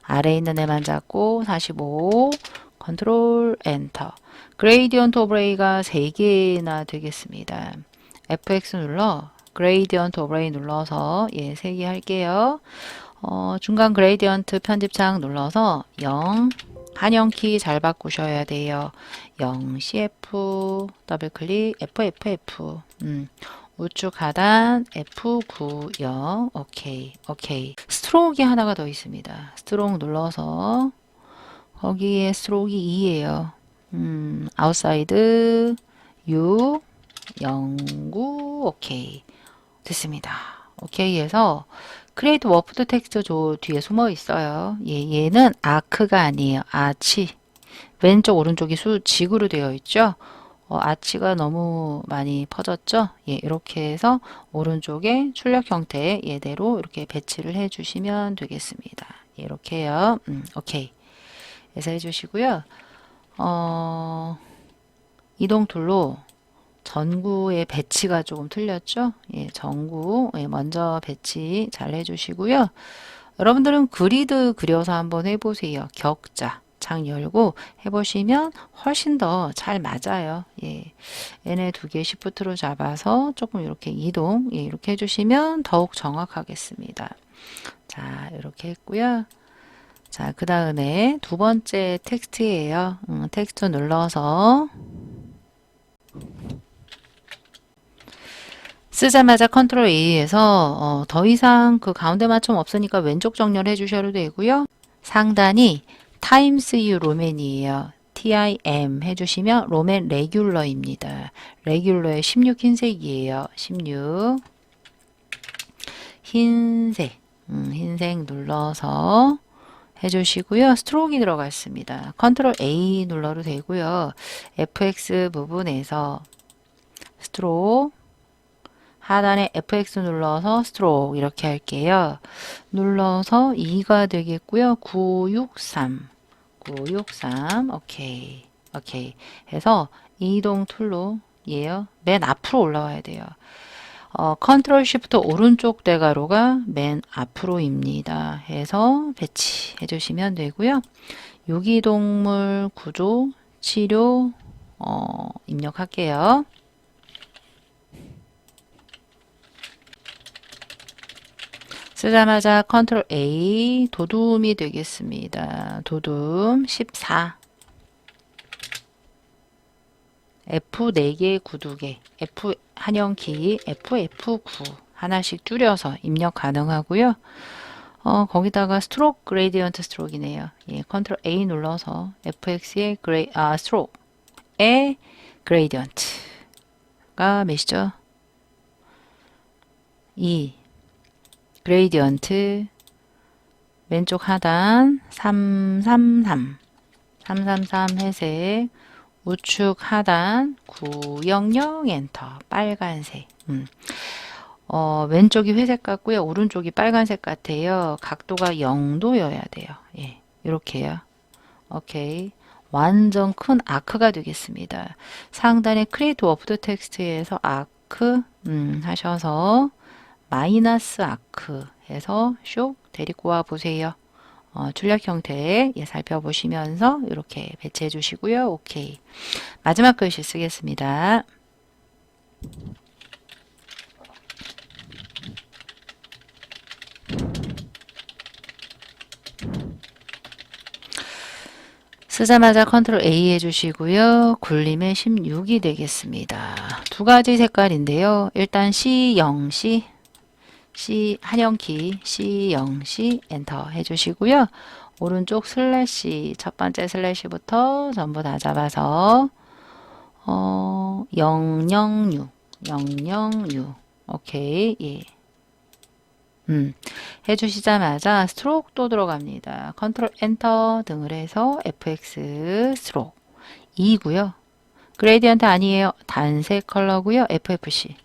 아래에 있는 애만 잡고 45 컨트롤 엔터. 그레이디언트 오브레이가 3개나 되겠습니다. FX 눌러 그레이디언트 오브레이 눌러서 3개 할게요. 중간 그레이디언트 편집창 눌러서 0 한영키 잘 바꾸셔야 돼요. 0 CF 더블 클릭 FFF 우측 하단 F9 0 오케이 스트로크가 하나가 더 있습니다. 스트로크 눌러서 거기에 스트로크가 2예요. 아웃사이드 6 09 오케이 됐습니다. 오케이 해서 크리에이트 워프드 텍스트 저 뒤에 숨어 있어요. 얘는 아크가 아니에요. 아치. 왼쪽 오른쪽이 직으로 되어 있죠. 아치가 너무 많이 퍼졌죠. 이렇게 해서 오른쪽에 출력 형태 얘대로 이렇게 배치를 해 주시면 되겠습니다. 이렇게요. 오케이. 해서 해주시고요. 이동 툴로 전구의 배치가 조금 틀렸죠? 전구 먼저 배치 잘 해주시고요. 여러분들은 그리드 그려서 한번 해보세요. 격자 창 열고 해보시면 훨씬 더 잘 맞아요. 얘네 2개 시프트로 잡아서 조금 이렇게 이동 이렇게 해주시면 더욱 정확하겠습니다. 자, 이렇게 했고요. 자, 그 다음에 두 번째 텍스트예요. 텍스트 눌러서 쓰자마자 컨트롤 A에서 더 이상 그 가운데 맞춤 없으니까 왼쪽 정렬 해주셔도 되고요. 상단이 타임스 U 로맨이에요. TIM 해주시면 로맨 레귤러입니다. 레귤러의 16 흰색이에요. 16 흰색 흰색 눌러서 해주시고요. 스트로크가 들어가 있습니다. 컨트롤 A 눌러도 되고요. FX 부분에서 스트로크 하단에 FX 눌러서 스트로크 이렇게 할게요. 눌러서 2가 되겠고요. 963 오케이 해서 이동 툴로 얘요. 맨 앞으로 올라와야 돼요. 컨트롤 쉬프트 오른쪽 대가로가 맨 앞으로입니다. 해서 배치해 주시면 되고요. 유기동물 구조 치료 입력할게요. 쓰자마자 컨트롤 A 도둠이 되겠습니다. 도둠 14 F 4개, 9 2개, F 한영키, FF9 하나씩 줄여서 입력 가능하고요. 거기다가 스트로크 그레이디언트 스트로크이네요. 컨트롤 A 눌러서 FX의 스트로크의 그레이디언트가 몇이죠? 2 그레이디언트 왼쪽 하단 333 회색 우측 하단 900 엔터 빨간색 왼쪽이 회색 같고요. 오른쪽이 빨간색 같아요. 각도가 0도여야 돼요. 이렇게요. 오케이. 완전 큰 아크가 되겠습니다. 상단에 크리에이트 워프드 텍스트에서 아크 하셔서 마이너스 아크 해서 쇽 데리고 와 보세요. 출력 형태 살펴보시면서 이렇게 배치해 주시고요. 오케이. 마지막 글씨 쓰겠습니다. 쓰자마자 컨트롤 A 해주시고요. 굴림의 16이 되겠습니다. 두 가지 색깔인데요. 일단 C0C, C 한영키 C0C 엔터 해주시고요. 오른쪽 슬래시 첫 번째 슬래시부터 전부 다 잡아서 006 오케이. 예. 해주시자마자 스트로크도 들어갑니다. 컨트롤 엔터 등을 해서 fx 스트로크 2고요. 그레디언트 아니에요. 단색 컬러고요. FFC.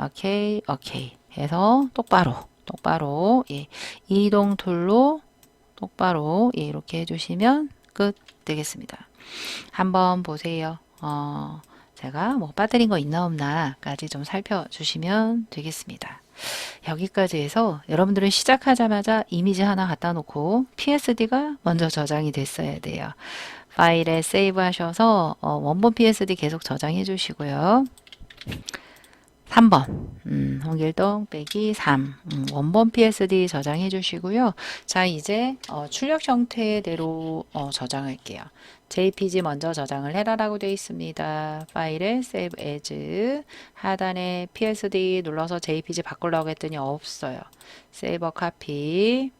오케이, 오케이. 해서 똑바로 예. 이동 툴로 똑바로 예, 이렇게 해주시면 끝 되겠습니다. 한번 보세요. 제가 뭐 빠뜨린 거 있나 없나까지 좀 살펴주시면 되겠습니다. 여기까지 해서 여러분들은 시작하자마자 이미지 하나 갖다 놓고 PSD가 먼저 저장이 됐어야 돼요. 파일에 세이브 하셔서 원본 PSD 계속 저장해 주시고요. 3번 홍길동 빼기 3 원본 PSD 저장해 주시고요. 자 이제 출력 형태대로 저장할게요. JPG 먼저 저장을 해라라고 되어 있습니다. 파일에 Save As 하단에 PSD 눌러서 JPG 바꾸려고 했더니 없어요. Save Copy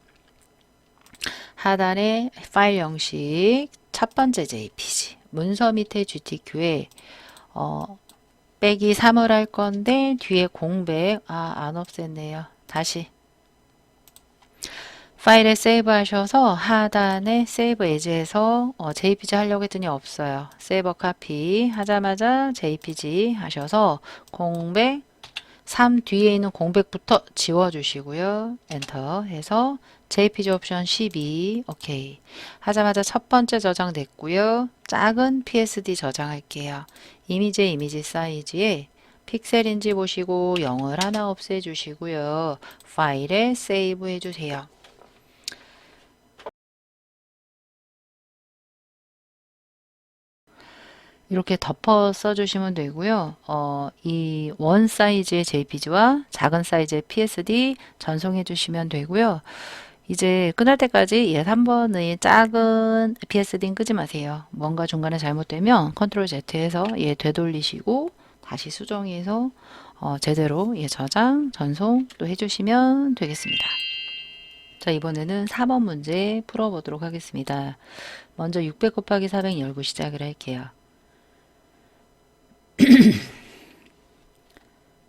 하단에 파일 형식 첫 번째 JPG 문서 밑에 GTQ에 빼기 3을 할 건데 뒤에 공백 안 없앴네요. 다시 파일에 세이브 하셔서 하단에 세이브 에즈에서 JPG 하려고 했더니 없어요. 세이버 카피 하자마자 JPG 하셔서 공백 3 뒤에 있는 공백부터 지워주시고요. 엔터 해서 JPG 옵션 12 오케이 하자마자 첫 번째 저장 됐고요. 작은 PSD 저장할게요. 이미지 사이즈에 픽셀인지 보시고 0을 하나 없애주시고요. 파일에 세이브 해주세요. 이렇게 덮어 써주시면 되고요. 이 원 사이즈의 JPG와 작은 사이즈의 PSD 전송해 주시면 되고요. 이제 끝날 때까지 3번의 작은 PSD는 끄지 마세요. 뭔가 중간에 잘못되면 컨트롤 Z해서 되돌리시고 다시 수정해서 제대로 저장, 전송 또 해주시면 되겠습니다. 자 이번에는 4번 문제 풀어보도록 하겠습니다. 먼저 600 곱하기 400 열고 시작을 할게요.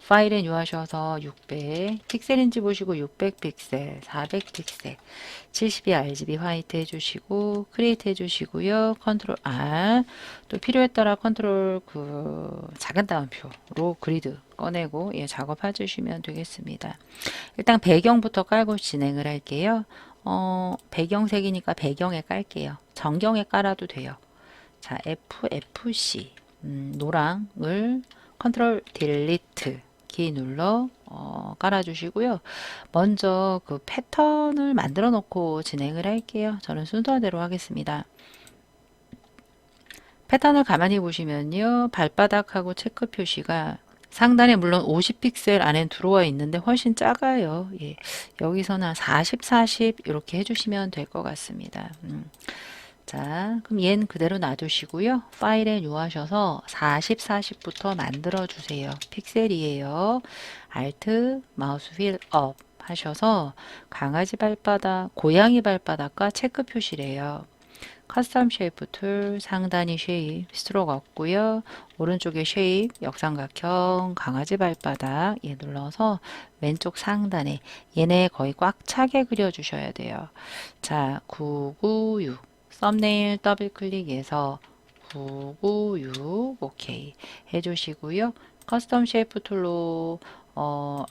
파일에 뉴하셔서 600 픽셀인지 보시고 600 픽셀, 400 픽셀, 72 RGB 화이트 해주시고 크리에이트 해주시고요. 컨트롤 R 또 필요에 따라 컨트롤 작은 따옴표로 그리드 꺼내고 작업해 주시면 되겠습니다. 일단 배경부터 깔고 진행을 할게요. 배경색이니까 배경에 깔게요. 전경에 깔아도 돼요. 자 FC 노랑을 컨트롤 딜리트 키 눌러 깔아주시고요. 먼저 그 패턴을 만들어 놓고 진행을 할게요. 저는 순서대로 하겠습니다. 패턴을 가만히 보시면요. 발바닥하고 체크 표시가 상단에 물론 50픽셀 안에 들어와 있는데 훨씬 작아요. 예. 여기서는 40, 40 이렇게 해주시면 될 것 같습니다. 자, 그럼 얘는 그대로 놔두시고요. 파일에 뉴하셔서 40, 40부터 만들어 주세요. 픽셀이에요. Alt, 마우스 휠 업 하셔서 강아지 발바닥, 고양이 발바닥과 체크 표시래요. 커스텀 쉐이프 툴, 상단이 쉐입, 스트로크 없고요. 오른쪽에 쉐입, 역삼각형, 강아지 발바닥 눌러서 왼쪽 상단에 얘네 거의 꽉 차게 그려주셔야 돼요. 자, 996 썸네일 더블 클릭해서 996 오케이 해주시고요. 커스텀 쉐이프 툴로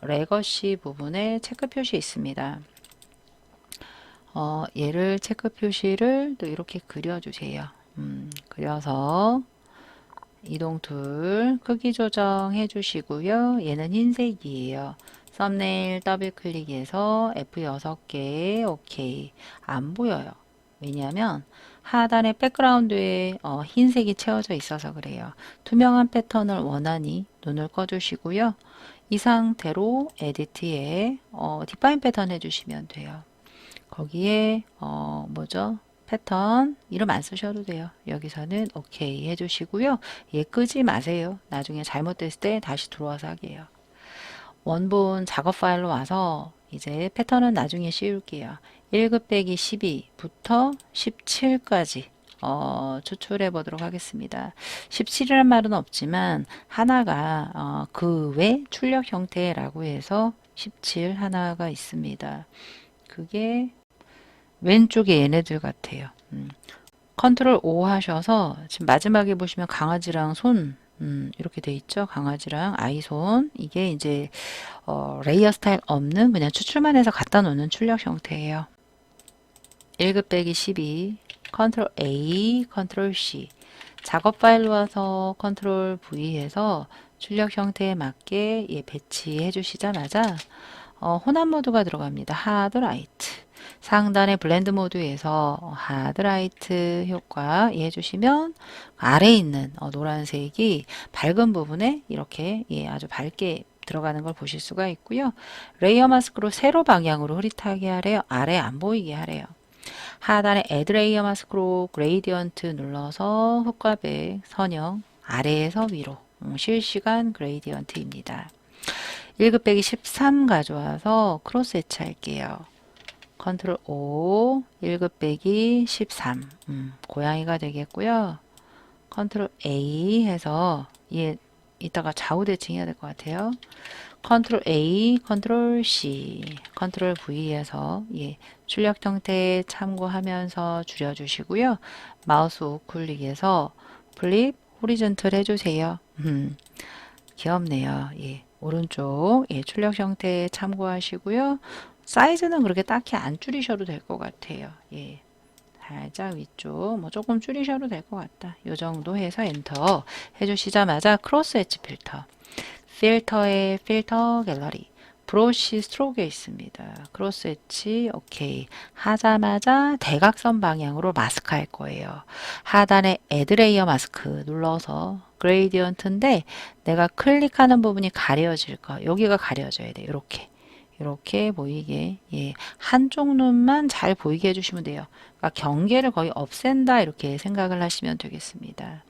레거시 부분에 체크 표시 있습니다. 얘를 체크 표시를 또 이렇게 그려주세요. 그려서 이동 툴 크기 조정해 주시고요. 얘는 흰색이에요. 썸네일 더블 클릭해서 F6개 오케이 안 보여요. 왜냐하면 하단의 백그라운드에 흰색이 채워져 있어서 그래요. 투명한 패턴을 원하니 눈을 꺼주시고요. 이 상태로 에디트에 디파인 패턴 해주시면 돼요. 거기에 뭐죠? 패턴 이름 안 쓰셔도 돼요. 여기서는 오케이 해주시고요. 얘 끄지 마세요. 나중에 잘못됐을 때 다시 들어와서 하게요. 원본 작업 파일로 와서 이제 패턴은 나중에 씌울게요. 1급 빼기 12부터 17까지 추출해 보도록 하겠습니다. 17이란 말은 없지만 하나가 그 외 출력 형태라고 해서 17 하나가 있습니다. 그게 왼쪽에 얘네들 같아요. 컨트롤 O 하셔서 지금 마지막에 보시면 강아지랑 손 이렇게 돼 있죠. 강아지랑 아이 손. 이게 이제 레이어 스타일 없는 그냥 추출만 해서 갖다 놓는 출력 형태예요. 1급 빼기 12 컨트롤 A 컨트롤 C 작업 파일로 와서 컨트롤 V 해서 출력 형태에 맞게 배치해 주시자마자 혼합 모드가 들어갑니다. 하드 라이트 상단의 블렌드 모드에서 하드 라이트 효과 해주시면 아래에 있는 노란색이 밝은 부분에 이렇게 아주 밝게 들어가는 걸 보실 수가 있고요. 레이어 마스크로 세로 방향으로 흐릿하게 하래요. 아래 안 보이게 하래요. 하단에 Add 레이어 마스크로 그레이디언트 눌러서 흑과백 선형 아래에서 위로 실시간 그레이디언트입니다. 1급 빼기 13 가져와서 크로스 해치 할게요. 컨트롤 O 1급 빼기 13 고양이가 되겠고요. 컨트롤 A 해서 얘 이따가 좌우 대칭해야 될 것 같아요. 컨트롤 A, 컨트롤 C, 컨트롤 V에서 출력 형태 참고하면서 줄여주시고요. 마우스 우클릭해서 플립 호리존털 해주세요. 귀엽네요. 오른쪽 출력 형태 참고하시고요. 사이즈는 그렇게 딱히 안 줄이셔도 될 것 같아요. 살짝 위쪽 뭐 조금 줄이셔도 될 것 같다. 이 정도 해서 엔터 해주시자마자 크로스 엣지 필터 필터의 필터 갤러리 브러쉬 스트로크에 있습니다. 크로스 엣지 오케이 하자마자 대각선 방향으로 마스크 할 거예요. 하단에 애드 레이어 마스크 눌러서 그레이디언트인데 내가 클릭하는 부분이 가려질 거 여기가 가려져야 돼요. 이렇게 보이게 한쪽 눈만 잘 보이게 해주시면 돼요. 그러니까 경계를 거의 없앤다 이렇게 생각을 하시면 되겠습니다.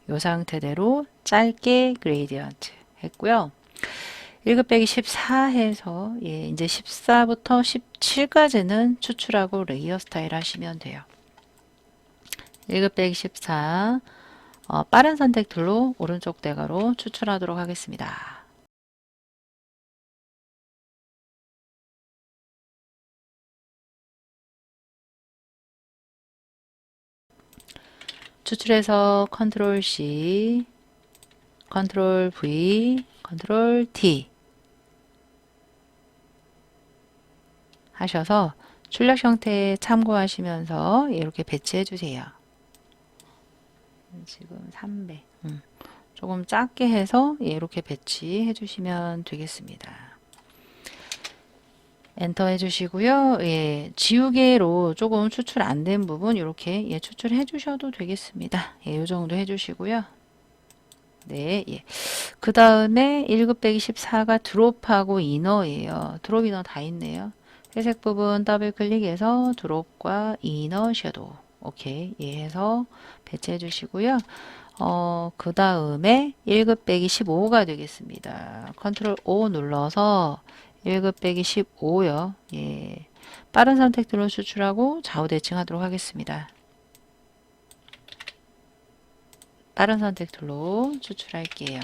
이 상태대로 짧게 그레이디언트 했고요. 1급 빼기 14 해서 이제 14부터 17까지는 추출하고 레이어 스타일 하시면 돼요. 1급 빼기 14 빠른 선택 툴로 오른쪽 대괄호 추출하도록 하겠습니다. 추출해서 컨트롤 C, 컨트롤 V, 컨트롤 T 하셔서 출력 형태 참고하시면서 이렇게 배치해 주세요. 지금 3배. 조금 작게 해서 이렇게 배치해 주시면 되겠습니다. 엔터 해주시고요. 지우개로 조금 추출 안 된 부분 이렇게 추출해 주셔도 되겠습니다. 이 정도 해주시고요. 네, 그 다음에 1급 빼기 14가 드롭하고 이너예요. 드롭 이너 다 있네요. 회색 부분 더블 클릭해서 드롭과 이너 섀도우 오케이 해서 배치해 주시고요. 그 다음에 1급 빼기 15가 되겠습니다. 컨트롤 O 눌러서 1급 빼기 15요. 빠른 선택들로 추출하고 좌우 대칭하도록 하겠습니다. 빠른 선택 툴로 추출할게요.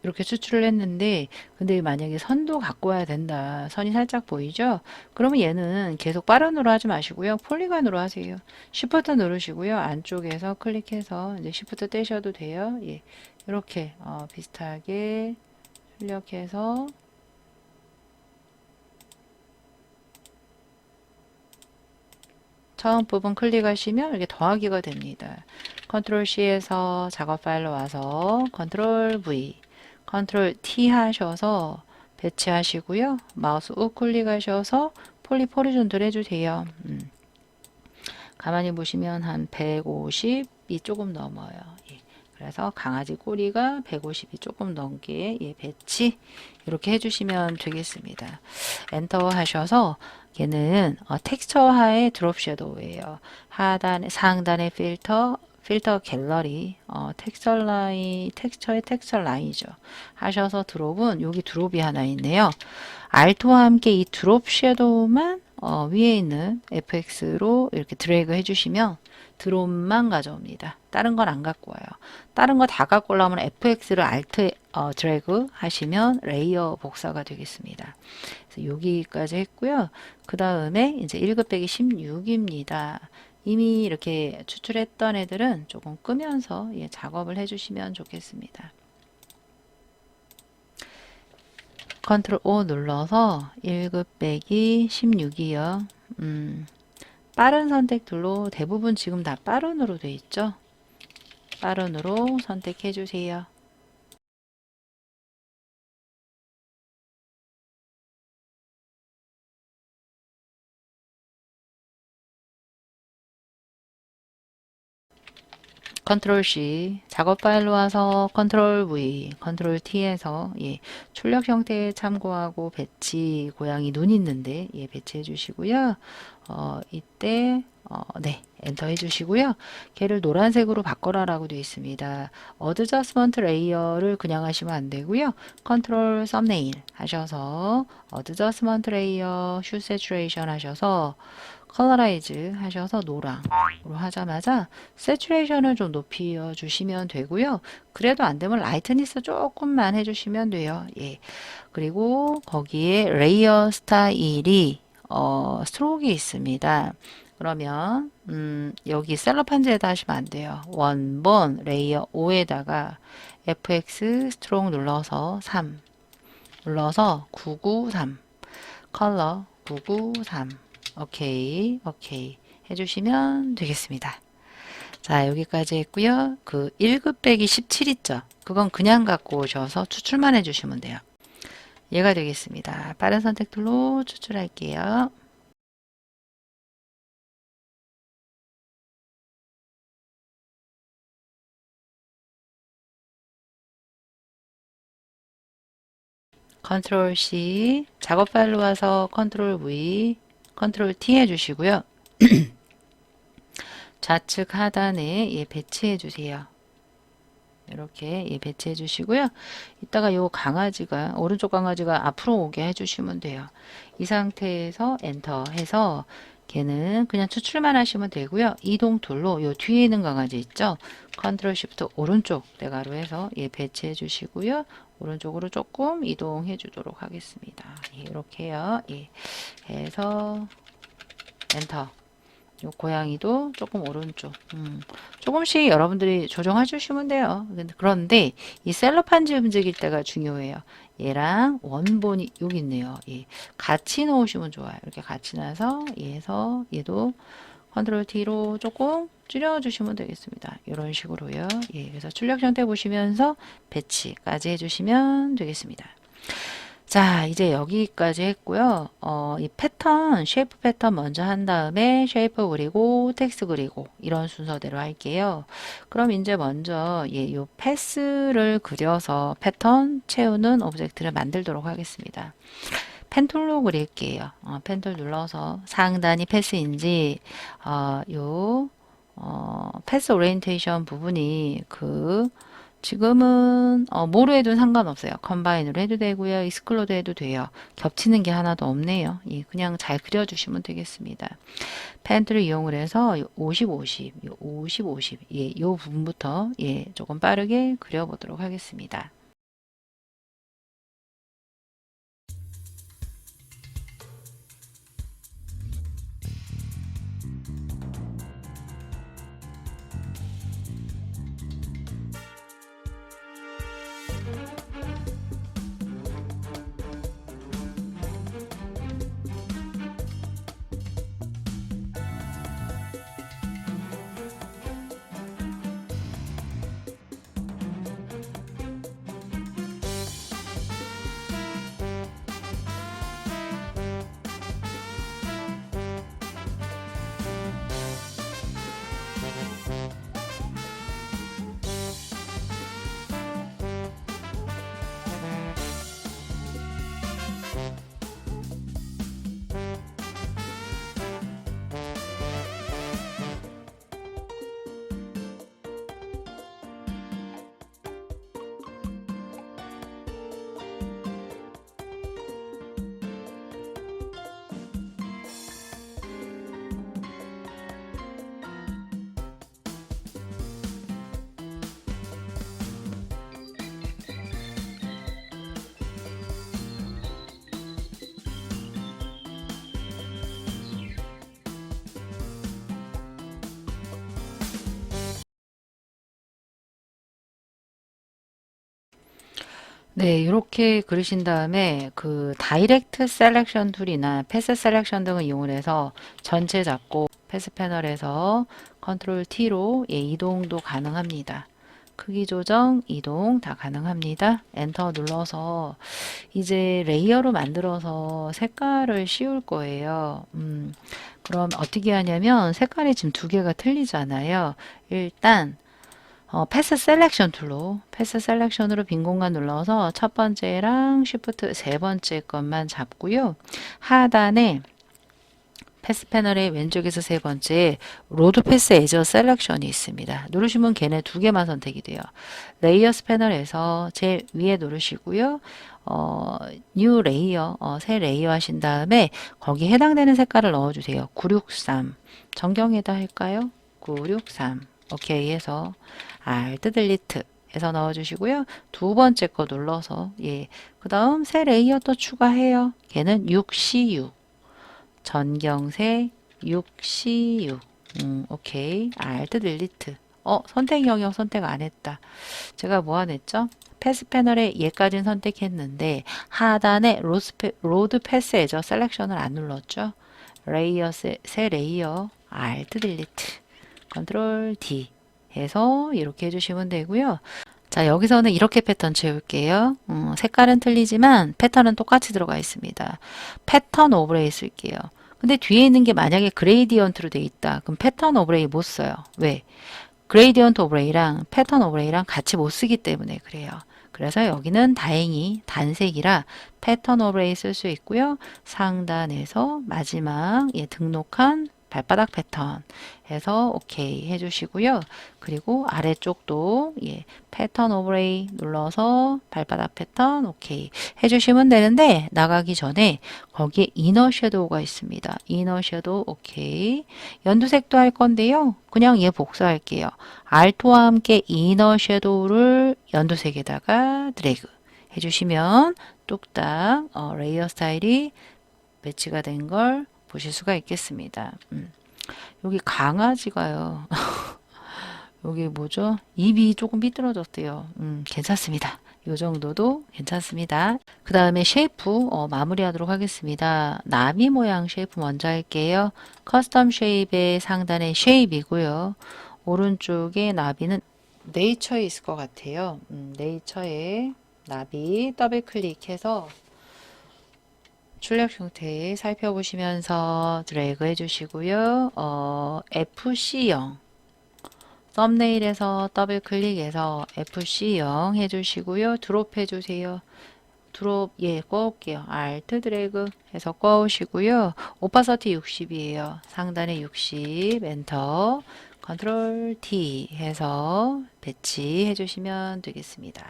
이렇게 추출을 했는데 근데 만약에 선도 갖고 와야 된다. 선이 살짝 보이죠? 그러면 얘는 계속 빠른으로 하지 마시고요. 폴리건으로 하세요. Shift 누르시고요. 안쪽에서 클릭해서 이제 Shift 떼셔도 돼요. 이렇게 비슷하게 출력해서 처음 부분 클릭하시면 이렇게 더하기가 됩니다. 컨트롤 C에서 작업 파일로 와서 컨트롤 V, 컨트롤 T 하셔서 배치하시고요. 마우스 우클릭하셔서 폴립 호리존탈 해주세요. 가만히 보시면 한 150이 조금 넘어요. 예. 그래서 강아지 꼬리가 150이 조금 넘게 예, 배치 이렇게 해주시면 되겠습니다. 엔터 하셔서 얘는 텍스처하의 드롭 섀도우예요. 상단에 필터 갤러리, 텍스처 라인, 텍스처의 텍스처 라인이죠. 하셔서 드롭은 여기 드롭이 하나 있네요. 알트와 함께 이 드롭 섀도우만 위에 있는 FX로 이렇게 드래그 해주시면 드롭만 가져옵니다. 다른 건 안 갖고 와요. 다른 거 다 갖고 오려면 FX를 알트 드래그 하시면 레이어 복사가 되겠습니다. 그래서 여기까지 했고요. 그 다음에 이제 1급 빼기 16입니다. 이미 이렇게 추출했던 애들은 조금 끄면서 예, 작업을 해주시면 좋겠습니다. 컨트롤 O 눌러서 1급 빼기 16이요. 빠른 선택들로 대부분 지금 다 빠른으로 돼 있죠. 빠른으로 선택해 주세요. 컨트롤 C 작업 파일로 와서 컨트롤 V, 컨트롤 T에서 예, 출력 형태 참고하고 배치 고양이 눈 있는데 예, 배치해 주시고요. 이때 네 엔터 해주시고요. 걔를 노란색으로 바꿔라라고 되어 있습니다. 어드저스먼트 레이어를 그냥 하시면 안 되고요. 컨트롤 썸네일 하셔서 어드저스먼트 레이어 슈 세츄레이션 하셔서 컬러라이즈 하셔서 노랑으로 하자마자 세츄레이션을 좀 높여 주시면 되고요. 그래도 안 되면 라이트니스 조금만 해주시면 돼요. 예. 그리고 거기에 레이어 스타일이 스트로크가 있습니다. 그러면 여기 셀럽판지에다 하시면 안 돼요. 원본 레이어 5에다가 FX 스트로크 눌러서 3 눌러서 993 컬러 993 오케이 해주시면 되겠습니다. 자 여기까지 했고요. 그 1급 빼기 17 있죠. 그건 그냥 갖고 오셔서 추출만 해주시면 돼요. 얘가 되겠습니다. 빠른 선택툴로 추출할게요. 컨트롤 C 작업 파일로 와서 컨트롤 V 컨트롤 T 해주시고요. 좌측 하단에 예, 배치해 주세요. 이렇게 예, 배치해 주시고요. 이따가 요 강아지가 오른쪽 강아지가 앞으로 오게 해주시면 돼요. 이 상태에서 엔터 해서 걔는 그냥 추출만 하시면 되고요. 이동 툴로 요 뒤에 있는 강아지 있죠. 컨트롤 쉬프트 오른쪽 대가로 해서 예, 배치해 주시고요. 오른쪽으로 조금 이동해 주도록 하겠습니다. 예, 이렇게요. 예, 해서 엔터. 요 고양이도 조금 오른쪽 조금씩 여러분들이 조정해 주시면 돼요. 그런데 이 셀로판지 움직일 때가 중요해요. 얘랑 원본이 여기 있네요. 예. 같이 놓으시면 좋아요. 이렇게 같이 놔서 얘에서 얘도 컨트롤 T로 조금 줄여주시면 되겠습니다. 이런 식으로요. 예. 그래서 출력 형태 보시면서 배치까지 해주시면 되겠습니다. 자, 이제 여기까지 했고요. 이 패턴, 쉐이프 패턴 먼저 한 다음에 쉐이프 그리고 텍스트 그리고 이런 순서대로 할게요. 그럼 이제 먼저 요 패스를 그려서 패턴 채우는 오브젝트를 만들도록 하겠습니다. 펜툴로 그릴게요. 펜툴 눌러서 상단이 패스인지 패스 오리엔테이션 부분이 지금은 뭐로 해도 상관없어요. 컴바인으로 해도 되고요. 익스클로드 해도 돼요. 겹치는 게 하나도 없네요. 예, 그냥 잘 그려주시면 되겠습니다. 펜트를 이용을 해서 50, 50, 50, 50, 예, 요 부분부터 예, 조금 빠르게 그려보도록 하겠습니다. 네, 이렇게 그리신 다음에 그 다이렉트 셀렉션 툴이나 패스 셀렉션 등을 이용해서 전체 잡고 패스 패널에서 컨트롤 T로 예, 이동도 가능합니다. 크기 조정, 이동 다 가능합니다. 엔터 눌러서 이제 레이어로 만들어서 색깔을 씌울 거예요. 그럼 어떻게 하냐면 색깔이 지금 두 개가 틀리잖아요. 일단 패스 셀렉션 툴로 패스 셀렉션으로 빈 공간 눌러서 첫 번째랑 쉬프트 세 번째 것만 잡고요. 하단에 패스 패널의 왼쪽에서 세 번째 로드 패스 에저 셀렉션이 있습니다. 누르시면 걔네 두 개만 선택이 돼요. 레이어스 패널에서 제일 위에 누르시고요. 뉴 레이어, 새 레이어 하신 다음에 거기 해당되는 색깔을 넣어주세요. 963 정경에다 할까요? 963 오케이 해서 Alt 딜리트 해서 넣어주시고요. 두 번째 거 눌러서 예, 그 다음 새 레이어 또 추가해요. 걔는 6C6 전경색 6C6 오케이 Alt 딜리트 선택 영역 선택 안 했다. 제가 뭐 안 했죠? 패스 패널에 얘까지는 선택했는데 하단에 로드 패스 에저 셀렉션을 안 눌렀죠? 레이어 새 레이어 Alt 딜리트 컨트롤 D 해서 이렇게 해주시면 되고요. 자, 여기서는 이렇게 패턴 채울게요. 색깔은 틀리지만 패턴은 똑같이 들어가 있습니다. 패턴 오버레이 쓸게요. 근데 뒤에 있는 게 만약에 그레이디언트로 돼 있다. 그럼 패턴 오버레이 못 써요. 왜? 그레이디언트 오버레이랑 패턴 오버레이랑 같이 못 쓰기 때문에 그래요. 그래서 여기는 다행히 단색이라 패턴 오버레이 쓸 수 있고요. 상단에서 마지막 등록한 발바닥 패턴 해서 오케이 해주시고요. 그리고 아래쪽도 패턴 오버레이 눌러서 발바닥 패턴 오케이 해주시면 되는데 나가기 전에 거기에 이너 섀도우가 있습니다. 이너 섀도우 오케이 연두색도 할 건데요. 그냥 얘 복사할게요. 알토와 함께 이너 섀도우를 연두색에다가 드래그 해주시면 뚝딱 레이어 스타일이 매치가 된 걸 보실 수가 있겠습니다. 여기 강아지가요. 여기 뭐죠? 입이 조금 삐뚤어졌대요. 괜찮습니다. 이 정도도 괜찮습니다. 그 다음에 쉐이프 마무리하도록 하겠습니다. 나비 모양 쉐이프 먼저 할게요. 커스텀 쉐입의 상단에 쉐입이고요. 오른쪽에 나비는 네이처에 있을 것 같아요. 네이처에 나비 더블 클릭해서 출력 형태 살펴보시면서 드래그 해주시고요. FC0 썸네일에서 더블 클릭해서 FC0 해주시고요. 드롭 해주세요. 드롭 꺼올게요. Alt 드래그 해서 꺼오시고요. 오파서티 60이에요. 상단에 60 엔터 컨트롤 T 해서 배치 해주시면 되겠습니다.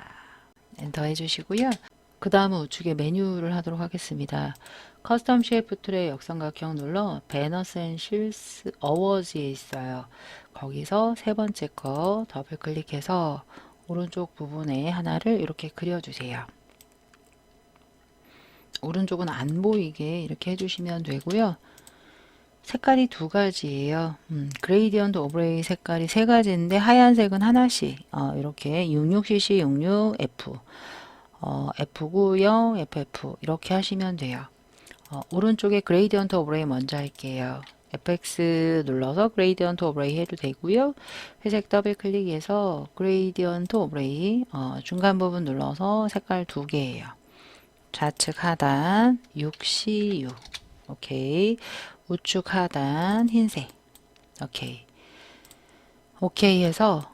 엔터 해주시고요. 그 다음은 우측에 메뉴를 하도록 하겠습니다. 커스텀 쉐이프 툴의 역삼각형 눌러 배너스 앤 실스 어워즈에 있어요. 거기서 세 번째 거 더블 클릭해서 오른쪽 부분에 하나를 이렇게 그려주세요. 오른쪽은 안 보이게 이렇게 해주시면 되고요. 색깔이 두 가지예요. 그레이디언트 오브레이 색깔이 세 가지인데 하얀색은 하나씩 이렇게 66cc 66F F90, FF 이렇게 하시면 돼요. 오른쪽에 그레이디언트 오브레이 먼저 할게요. FX 눌러서 그레이디언트 오브레이 해도 되고요. 회색 더블 클릭해서 그레이디언트 오브레이 중간 부분 눌러서 색깔 두 개예요. 좌측 하단 6C6 오케이 우측 하단 흰색 오케이 오케이 해서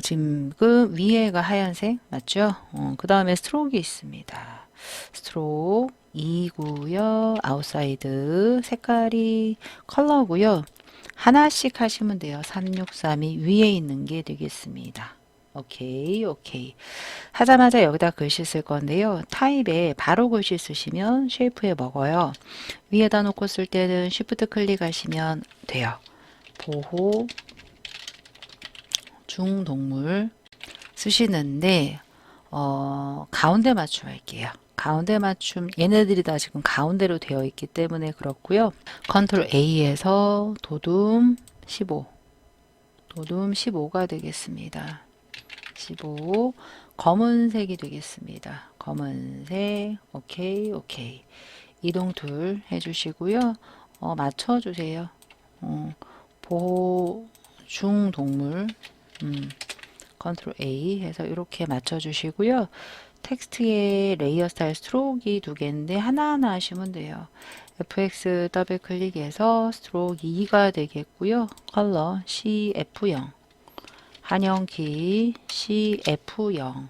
지금 그 위에가 하얀색 맞죠? 그 다음에 스트로크가 있습니다. 스트로크 2고요. 아웃사이드 색깔이 컬러고요. 하나씩 하시면 돼요. 3632 위에 있는 게 되겠습니다. 오케이 오케이 하자마자 여기다 글씨 쓸 건데요. 타입에 바로 글씨 쓰시면 쉐이프에 먹어요. 위에다 놓고 쓸 때는 쉬프트 클릭하시면 돼요. 보호 중동물 쓰시는데 가운데 맞춤 할게요. 가운데 맞춤 얘네들이 다 지금 가운데로 되어 있기 때문에 그렇고요. 컨트롤 A에서 도둠 15 도둠 15가 되겠습니다. 15 검은색이 되겠습니다. 검은색, 오케이, 오케이. 이동 툴 해주시고요. 맞춰주세요. 보호 중동물, 컨트롤 A 해서 이렇게 맞춰주시고요. 텍스트의 레이어 스타일 스트로크이 두 개인데 하나하나 하시면 돼요. FX 더블 클릭해서 스트로크 2가 되겠고요. 컬러 CF0 한영키 CF0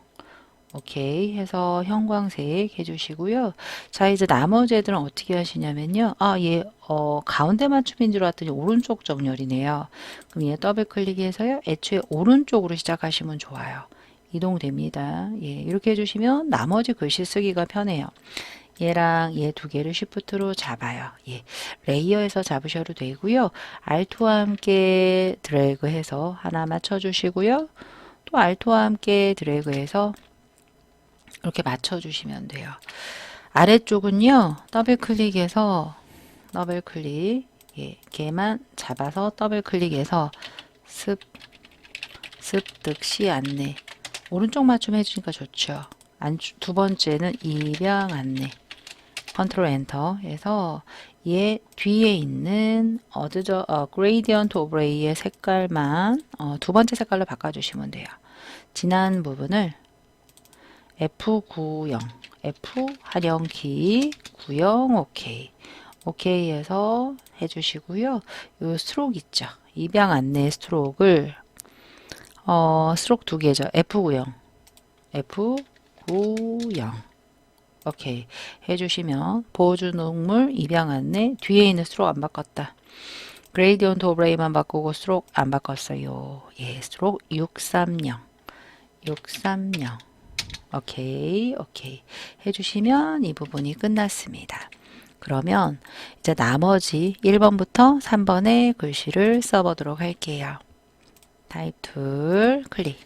오케이 해서 형광색 해주시고요. 자 이제 나머지 애들은 어떻게 하시냐면요. 얘 가운데 맞춤인 줄 알았더니 오른쪽 정렬이네요. 그럼 얘 더블 클릭해서요. 애초에 오른쪽으로 시작하시면 좋아요. 이동됩니다. 예, 이렇게 해주시면 나머지 글씨 쓰기가 편해요. 얘랑 얘 두 개를 쉬프트로 잡아요. 예, 레이어에서 잡으셔도 되고요. Alt와 함께 드래그해서 하나 맞춰주시고요. 또 Alt와 함께 드래그해서 이렇게 맞춰주시면 돼요. 아래쪽은요. 더블 클릭해서 더블 클릭 예, 걔만 잡아서 더블 클릭해서 습득시 안내 오른쪽 맞춤 해주니까 좋죠. 두 번째는 입양 안내 컨트롤 엔터 해서 얘 뒤에 있는 그레이디언트 오브레이의 색깔만 두 번째 색깔로 바꿔주시면 돼요. 진한 부분을 F90 F 하령키 90 오케이 오케이 해서 해주시고요. 요 스트로크 있죠. 입양 안내 스트로크를 스트로크 두 개죠. F90 F90 오케이 해주시면 보호주동물 입양 안내 뒤에 있는 스트로크 안 바꿨다. 그레이디언트 오브레이만 바꾸고 스트로크 안 바꿨어요. 예, 스트로크 630 오케이 오케이 해주시면 이 부분이 끝났습니다. 그러면 이제 나머지 1번부터 3번의 글씨를 써보도록 할게요. 타입 툴 클릭.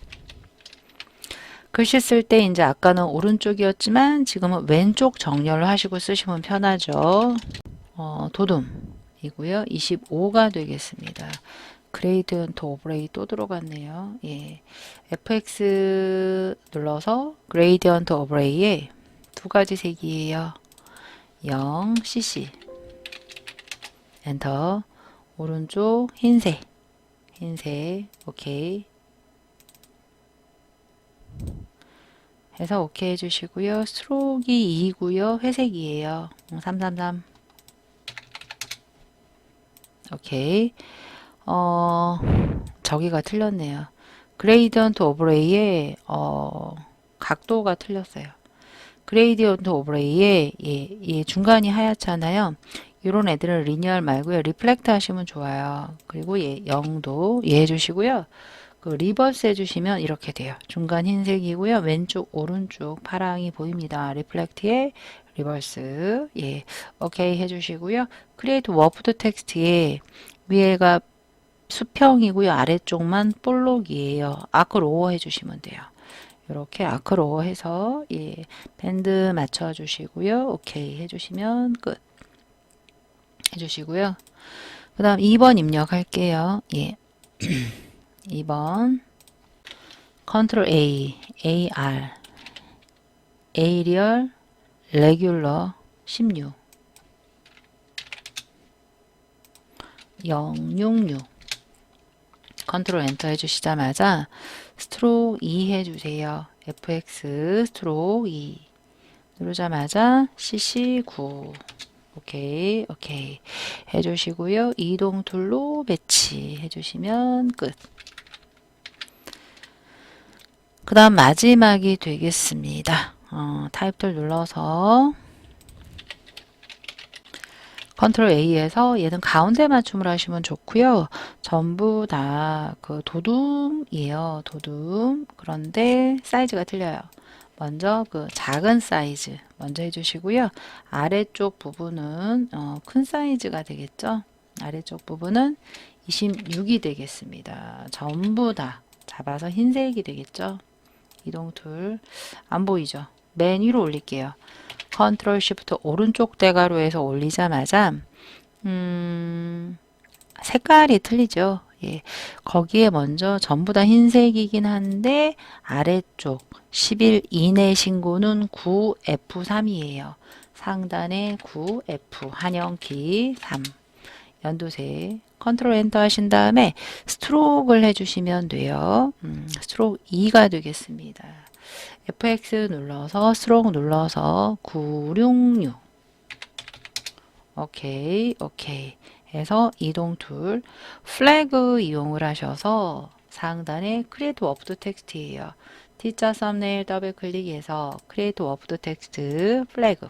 글씨 쓸 때 이제 아까는 오른쪽이었지만 지금은 왼쪽 정렬을 하시고 쓰시면 편하죠. 도둠이고요. 25가 되겠습니다. 그레이디언트 오브레이 또 들어갔네요. 예. FX 눌러서 그레이디언트 오브레이에 두 가지 색이에요. 0 CC 엔터 오른쪽 흰색 오케이 해서 오케이 해주시고요. 스트로크가 2고요. 회색이에요. 333 오케이 저기가 틀렸네요. 그레이디언트 오브레이의 각도가 틀렸어요. 그레이디언트 오브레이에 얘 중간이 하얗잖아요. 이런 애들은 리니얼 말고요. 리플렉트 하시면 좋아요. 그리고 얘 0도 얘 해주시고요. 그 리버스 해주시면 이렇게 돼요. 중간 흰색이고요. 왼쪽 오른쪽 파랑이 보입니다. 리플렉트에 리버스 예 오케이 해주시고요. 크리에이트 워프드 텍스트에 위에가 수평이고요. 아래쪽만 볼록이에요. 아크로어 해주시면 돼요. 이렇게 아크로어 해서 예 밴드 맞춰주시고요. 오케이 해주시면 끝 해주시고요. 그 다음 2번 입력할게요. 예 2번 컨트롤 A AR 에이리얼 레귤러 16 066 컨트롤 엔터 해주시자마자 스트로크 2 해주세요. FX 스트로크 2 누르자마자 CC9 오케이 오케이 해주시고요. 이동 툴로 배치 해주시면 끝. 그 다음 마지막이 되겠습니다. 타입 툴 눌러서 컨트롤 A에서 얘는 가운데 맞춤을 하시면 좋고요. 전부 다 그 도둠이에요. 도둠. 그런데 사이즈가 틀려요. 먼저 그 작은 사이즈 먼저 해주시고요. 아래쪽 부분은 큰 사이즈가 되겠죠. 아래쪽 부분은 26이 되겠습니다. 전부 다 잡아서 흰색이 되겠죠. 이동 툴 안 보이죠? 맨 위로 올릴게요. 컨트롤 쉬프트 오른쪽 대괄호에서 올리자마자 색깔이 틀리죠. 예, 거기에 먼저 전부 다 흰색이긴 한데 아래쪽 10일 이내 신고는 9F3이에요. 상단에 9F 한영키 3 연두색 컨트롤 엔터 하신 다음에 스트로크를 해주시면 돼요. 스트로크 2가 되겠습니다. FX 눌러서 스트로크 눌러서 966 오케이 오케이 해서 이동 툴 플래그 이용을 하셔서 상단에 크리에이트 워프드 텍스트예요. T자 썸네일 더블 클릭해서 크리에이트 워프드 텍스트 플래그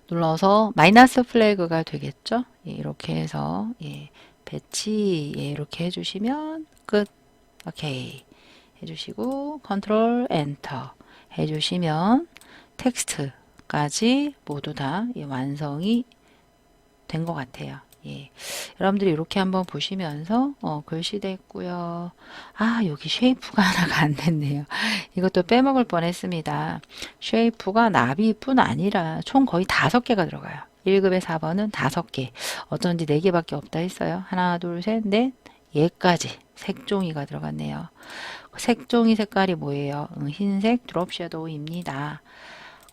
눌러서 마이너스 플래그가 되겠죠. 예, 이렇게 해서 예, 배치 예, 이렇게 해주시면 끝. 오케이 해주시고 컨트롤 엔터 해주시면 텍스트까지 모두 다 예, 완성이 된 것 같아요. 예. 여러분들이 이렇게 한번 보시면서 글씨 됐고요. 아 여기 쉐이프가 하나가 안 됐네요. 이것도 빼먹을 뻔했습니다. 쉐이프가 나비뿐 아니라 총 거의 5개가 들어가요. 1급의 4번은 5개. 어쩐지 4개밖에 없다 했어요. 하나 둘 셋 넷 얘까지 색종이가 들어갔네요. 색종이 색깔이 뭐예요? 흰색 드롭 섀도우입니다.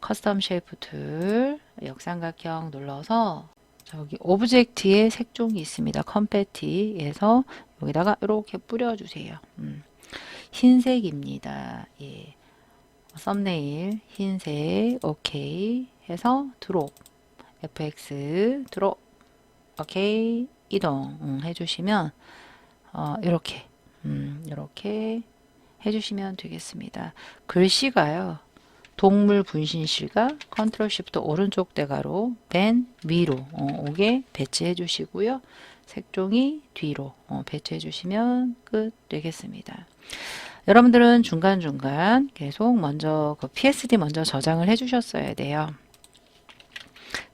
커스텀 쉐이프 툴 역삼각형 눌러서 저기 오브젝트에 색종이 있습니다. 컴패티에서 여기다가 이렇게 뿌려주세요. 흰색입니다. 예. 썸네일 흰색 오케이 해서 드롭 FX 드롭 오케이 이동 해주시면 이렇게 이렇게 해주시면 되겠습니다. 글씨가요. 동물 분신실과 컨트롤 시프트 오른쪽 대가로 맨 위로 오게 배치해 주시고요. 색종이 뒤로 배치해 주시면 끝 되겠습니다. 여러분들은 중간중간 계속 먼저 그 PSD 먼저 저장을 해 주셨어야 돼요.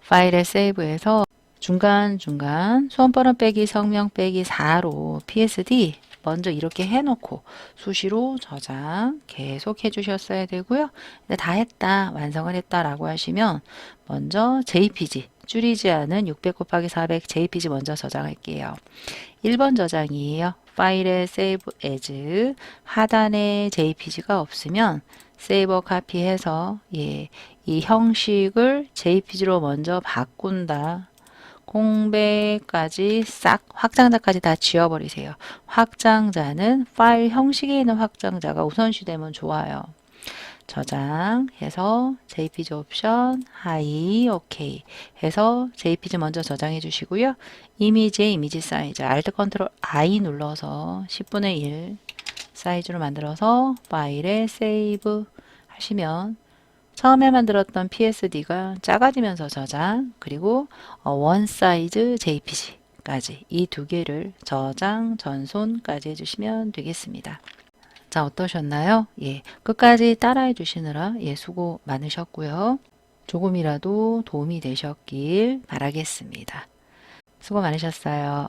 파일에 세이브해서 중간중간 수험번호 빼기 성명 빼기 4로 PSD 먼저 이렇게 해놓고 수시로 저장 계속 해주셨어야 되고요. 다 했다, 완성을 했다라고 하시면 먼저 JPG, 줄이지 않은 600 곱하기 400 JPG 먼저 저장할게요. 1번 저장이에요. 파일에 Save As 하단에 JPG가 없으면 세이버 카피해서 예, 이 형식을 JPG로 먼저 바꾼다. 공백까지 싹 확장자까지 다 지워버리세요. 확장자는 파일 형식에 있는 확장자가 우선시 되면 좋아요. 저장해서 JPG 옵션 하이 오케이 해서 JPG 먼저 저장해 주시고요. 이미지의 이미지 사이즈 Alt 컨트롤 I 눌러서 10분의 1 사이즈로 만들어서 파일에 세이브 하시면 처음에 만들었던 PSD가 작아지면서 저장 그리고 원 사이즈 JPG까지 이 2개를 저장 전손까지 해주시면 되겠습니다. 자 어떠셨나요? 예, 끝까지 따라해 주시느라 예, 수고 많으셨고요. 조금이라도 도움이 되셨길 바라겠습니다. 수고 많으셨어요.